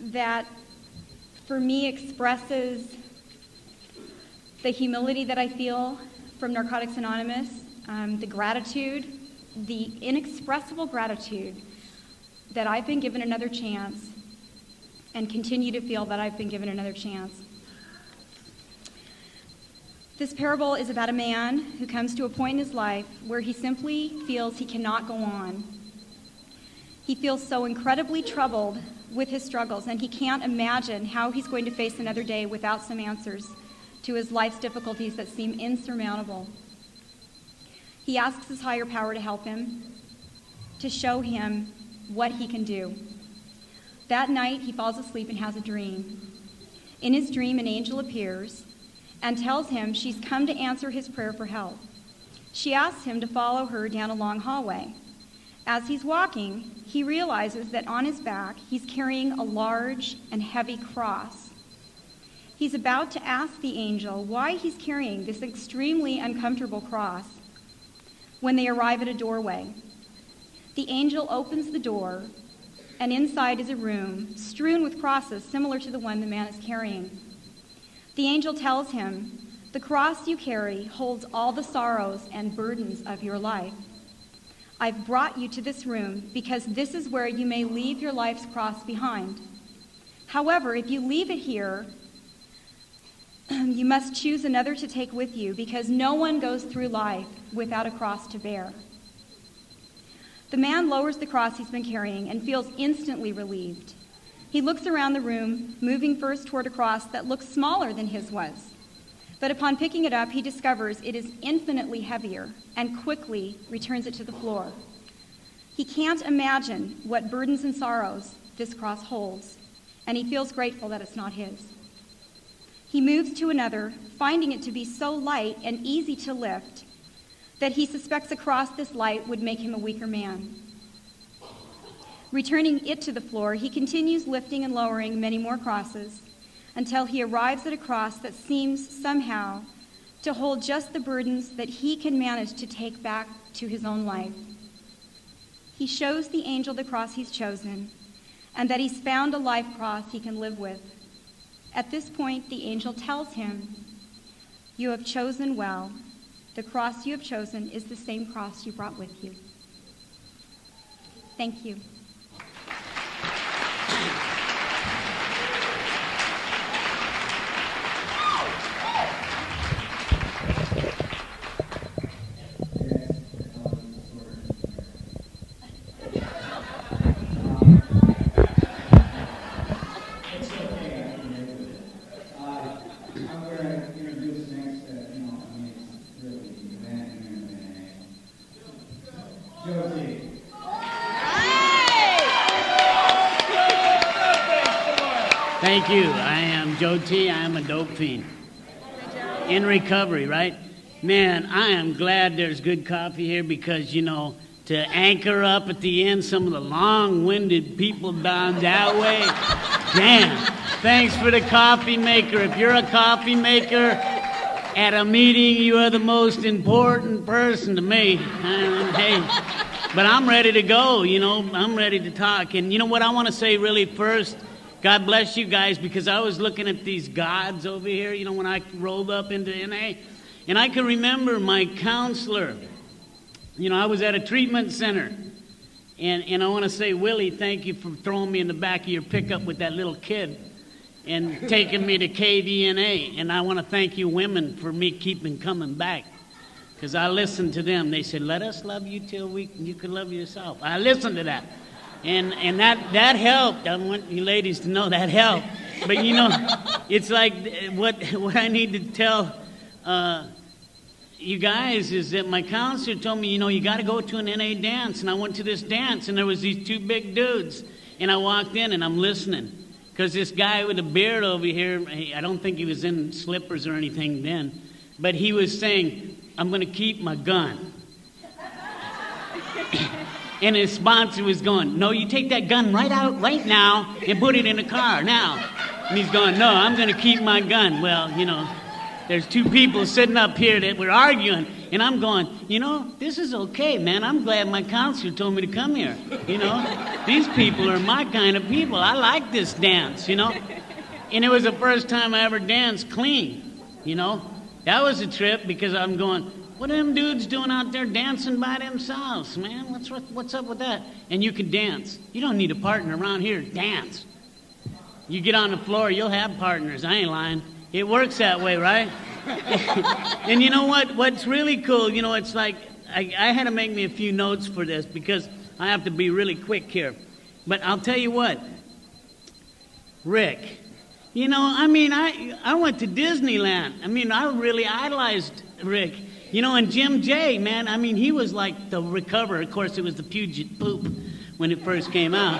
Speaker 9: that, for me, expresses the humility that I feel from Narcotics Anonymous, the gratitude, the inexpressible gratitude that I've been given another chance and continue to feel that I've been given another chance. This parable is about a man who comes to a point in his life where he simply feels he cannot go on. He feels so incredibly troubled with his struggles, and he can't imagine how he's going to face another day without some answers to his life's difficulties that seem insurmountable. He asks his higher power to help him, to show him what he can do. That night, he falls asleep and has a dream. In his dream, an angel appears and tells him she's come to answer his prayer for help. She asks him to follow her down a long hallway. As he's walking, he realizes that on his back, he's carrying a large and heavy cross. He's about to ask the angel why he's carrying this extremely uncomfortable cross when they arrive at a doorway. The angel opens the door, and inside is a room strewn with crosses similar to the one the man is carrying. The angel tells him, "The cross you carry holds all the sorrows and burdens of your life. I've brought you to this room because this is where you may leave your life's cross behind. However, if you leave it here, you must choose another to take with you, because no one goes through life without a cross to bear." The man lowers the cross he's been carrying and feels instantly relieved. He looks around the room, moving first toward a cross that looks smaller than his was. But upon picking it up, he discovers it is infinitely heavier and quickly returns it to the floor. He can't imagine what burdens and sorrows this cross holds, and he feels grateful that it's not his. He moves to another, finding it to be so light and easy to lift that he suspects a cross this light would make him a weaker man. Returning it to the floor, he continues lifting and lowering many more crosses until he arrives at a cross that seems somehow to hold just the burdens that he can manage to take back to his own life. He shows the angel the cross he's chosen, and that he's found a life cross he can live with. At this point, the angel tells him, "You have chosen well. The cross you have chosen is the same cross you brought with you." Thank you.
Speaker 10: Thank you. I am Joe T. I am a dope fiend. In recovery, right? Man, I am glad there's good coffee here because, to anchor up at the end some of the long-winded people down that way. Damn. Thanks for the coffee maker. If you're a coffee maker at a meeting, you are the most important person to me. Hey, but I'm ready to go, I'm ready to talk. And you know what I want to say really first? God bless you guys, because I was looking at these gods over here, when I rolled up into NA, and I can remember my counselor. I was at a treatment center, And I want to say, Willie, thank you for throwing me in the back of your pickup with that little kid and taking me to KDNA. And I want to thank you women for me keeping coming back. Because I listened to them. They said, let us love you till you can love yourself. I listened to that. And that helped. I want you ladies to know that helped. But, you know, it's like what I need to tell you guys is that my counselor told me, you know, you got to go to an NA dance. And I went to this dance, and there was these two big dudes. And I walked in, and I'm listening. Because this guy with a beard over here, I don't think he was in slippers or anything then, but he was saying, I'm going to keep my gun. And his sponsor was going, no, you take that gun right out right now and put it in the car now. And he's going, no, I'm going to keep my gun. Well, you know, there's two people sitting up here that were arguing, and I'm going, you know, this is okay, man. I'm glad my counselor told me to come here. You know, these people are my kind of people. I like this dance, you know. And it was the first time I ever danced clean, you know. That was a trip because I'm going, what are them dudes doing out there dancing by themselves, man? What's up with that? And you can dance. You don't need a partner around here. Dance. You get on the floor, you'll have partners. I ain't lying. It works that way, right? And you know what? What's really cool, you know, it's like I had to make me a few notes for this because I have to be really quick here. But I'll tell you what, Rick, you know, I mean, I went to Disneyland. I mean, I really idolized Rick. You know, and Jim J, man, I mean, he was like the recoverer. Of course, it was the Puget Poop when it first came out.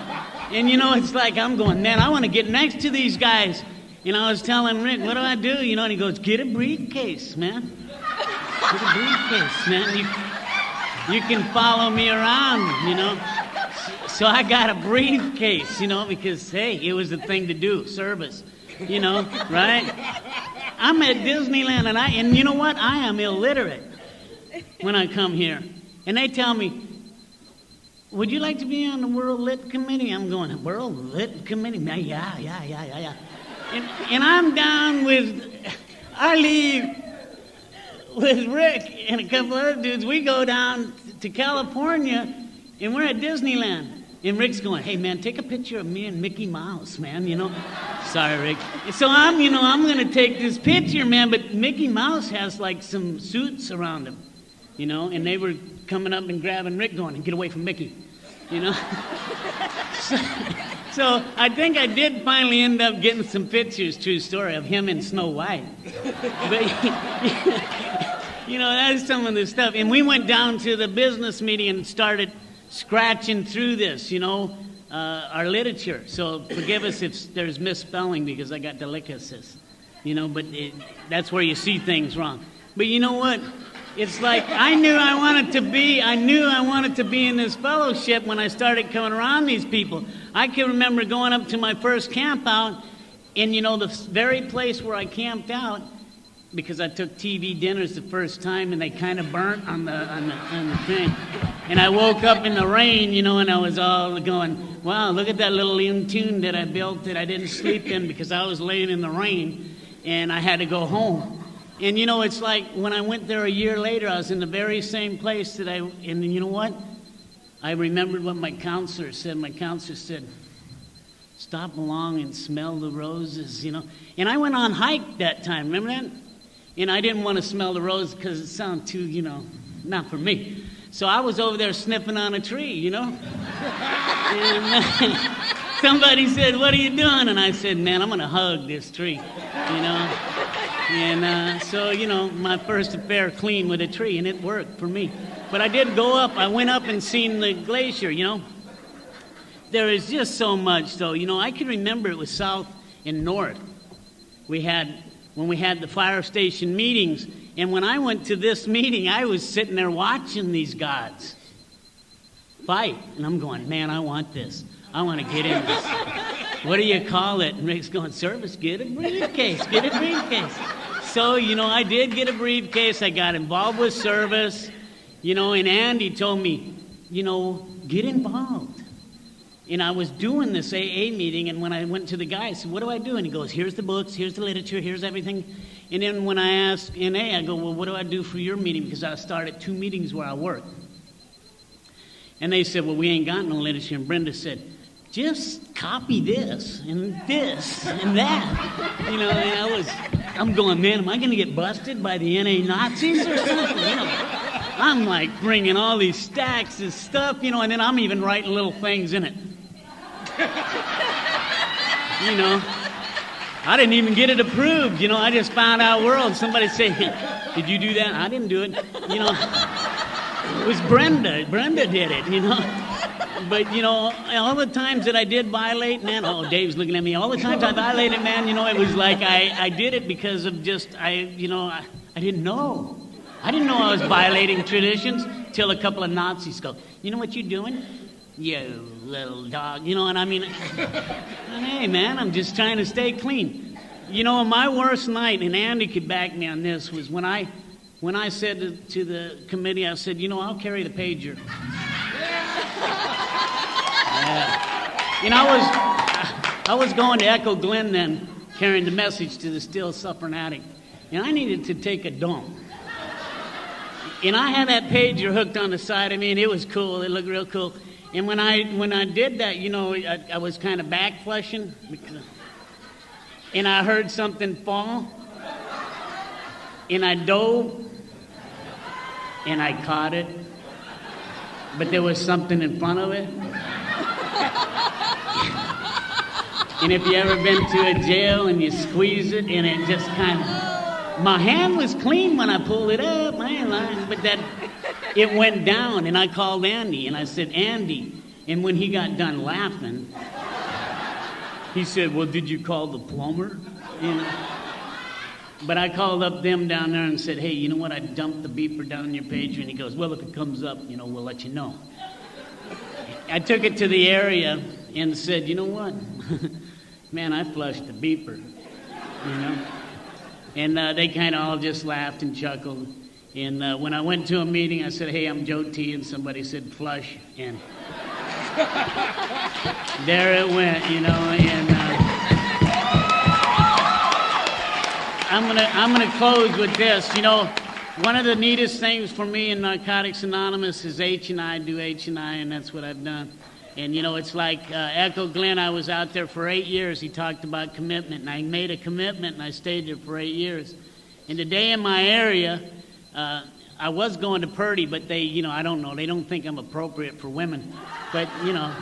Speaker 10: And, you know, it's like I'm going, man, I want to get next to these guys. And I was telling Rick, what do I do? You know, and he goes, get a briefcase, man. Get a briefcase, man. You can follow me around, you know. So I got a briefcase, you know, because, hey, it was the thing to do, service, you know, right? I'm at Disneyland, and you know what? I am illiterate when I come here. And they tell me, would you like to be on the World Lit Committee? I'm going, World Lit Committee? Yeah. And I'm down I leave with Rick and a couple other dudes. We go down to California, and we're at Disneyland. And Rick's going, hey, man, take a picture of me and Mickey Mouse, man, you know. Sorry, Rick. So I'm going to take this picture, man, but Mickey Mouse has, like, some suits around him, you know, and they were coming up and grabbing Rick going, get away from Mickey, you know. So I think I did finally end up getting some pictures, true story, of him in Snow White. But, you know, that's some of the stuff. And we went down to the business meeting and started scratching through this, you know, our literature. So forgive us if there's misspelling because I got delicacies, you know, but that's where you see things wrong. But you know what? It's like I knew I wanted to be in this fellowship when I started coming around these people. I can remember going up to my first camp out, and you know, the very place where I camped out, because I took TV dinners the first time, and they kind of burnt on the thing. And I woke up in the rain, you know, and I was all going, wow, look at that little tune that I built that I didn't sleep in because I was laying in the rain, and I had to go home. And, you know, it's like when I went there a year later, I was in the very same place and you know what? I remembered what my counselor said. My counselor said, stop along and smell the roses, you know. And I went on hike that time, remember that? And I didn't want to smell the roses because it sounded too, you know, not for me. So I was over there sniffing on a tree, you know. And somebody said, what are you doing? And I said, man, I'm going to hug this tree, you know. And so, you know, my first affair clean with a tree, and it worked for me. But I did go up. I went up and seen the glacier, you know. There is just so much, though. You know, I can remember it was south and north. When we had the fire station meetings, and when I went to this meeting, I was sitting there watching these gods fight. And I'm going, man, I want this. I want to get in this. What do you call it? And Rick's going, service, get a briefcase, get a briefcase. So, you know, I did get a briefcase. I got involved with service, you know, and Andy told me, you know, get involved. And I was doing this AA meeting, and when I went to the guy, I said, what do I do? And he goes, here's the books, here's the literature, here's everything. And then when I asked NA, I go, well, what do I do for your meeting? Because I started 2 meetings where I work. And they said, well, we ain't got no literature. And Brenda said, just copy this and that. You know, and I'm going, man, am I going to get busted by the NA Nazis or something? You know, I'm like bringing all these stacks of stuff, you know, and then I'm even writing little things in it. You know, I didn't even get it approved. You know, I just found out world. Somebody say, did you do that? I didn't do it. You know, it was Brenda. Brenda did it, you know. But, you know, all the times that I did violate, man, oh, Dave's looking at me. All the times I violated, man, you know, it was like I did it because of just, I didn't know. I didn't know I was violating traditions till a couple of Nazis go, you know what you're doing? You little dog. You know, and I mean, hey, man, I'm just trying to stay clean. You know, my worst night, and Andy could back me on this, was when I said to the committee, I said, you know, I'll carry the pager. Yeah. You know, I was going to Echo Glen then, carrying the message to the still suffering addict, and I needed to take a dump. And I had that pager hooked on the side of me, and it was cool. It looked real cool. And when I did that, you know, I was kind of back flushing, and I heard something fall, and I dove, and I caught it, but there was something in front of it. And if you ever been to a jail and you squeeze it, and it just kind of, my hand was clean when I pulled it up, man, but that, it went down, and I called Andy, and I said, Andy, and when he got done laughing, he said, well, did you call the plumber? You know? But I called up them down there and said, hey, you know what, I dumped the beeper down your pager, and he goes, well, if it comes up, you know, we'll let you know. I took it to the area and said, you know what, man, I flushed the beeper, you know? And they kind of all just laughed and chuckled. And when I went to a meeting, I said, hey, I'm Joe T. And somebody said, flush. And there it went, you know. And I'm gonna close with this. You know, one of the neatest things for me in Narcotics Anonymous is H&I, do H&I, and that's what I've done. And, you know, it's like Echo Glen, I was out there for 8 years. He talked about commitment, and I made a commitment, and I stayed there for 8 years. And today in my area, I was going to Purdy, but they, you know, I don't know. They don't think I'm appropriate for women. But, you know,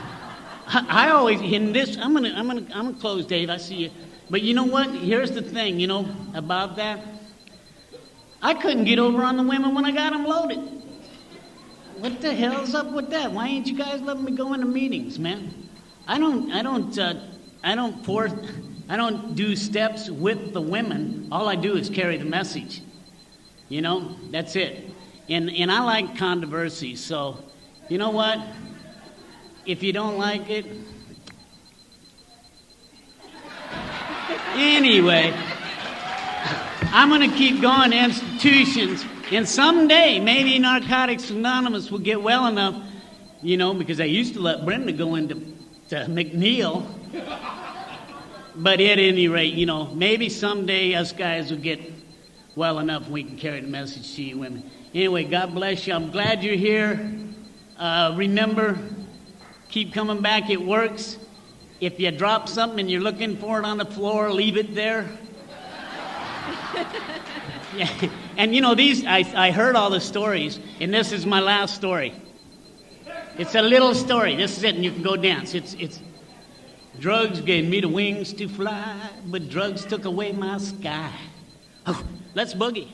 Speaker 10: I always, in this, I'm gonna close, Dave. I see you. But you know what? Here's the thing, you know, about that. I couldn't get over on the women when I got them loaded. What the hell's up with that? Why ain't you guys letting me go into meetings, man? I don't do steps with the women. All I do is carry the message. You know, that's it. And I like controversy, so you know what? If you don't like it, anyway, I'm going to keep going to institutions. And someday, maybe Narcotics Anonymous will get well enough, you know, because I used to let Brenda go into McNeil. But at any rate, you know, maybe someday us guys will get well enough and we can carry the message to you women. Anyway, God bless you. I'm glad you're here. Remember, keep coming back. It works. If you drop something and you're looking for it on the floor, leave it there. Yeah. And you know, I heard all the stories, and this is my last story. It's a little story. This is it, and you can go dance. It's drugs gave me the wings to fly, but drugs took away my sky. Oh, let's boogie.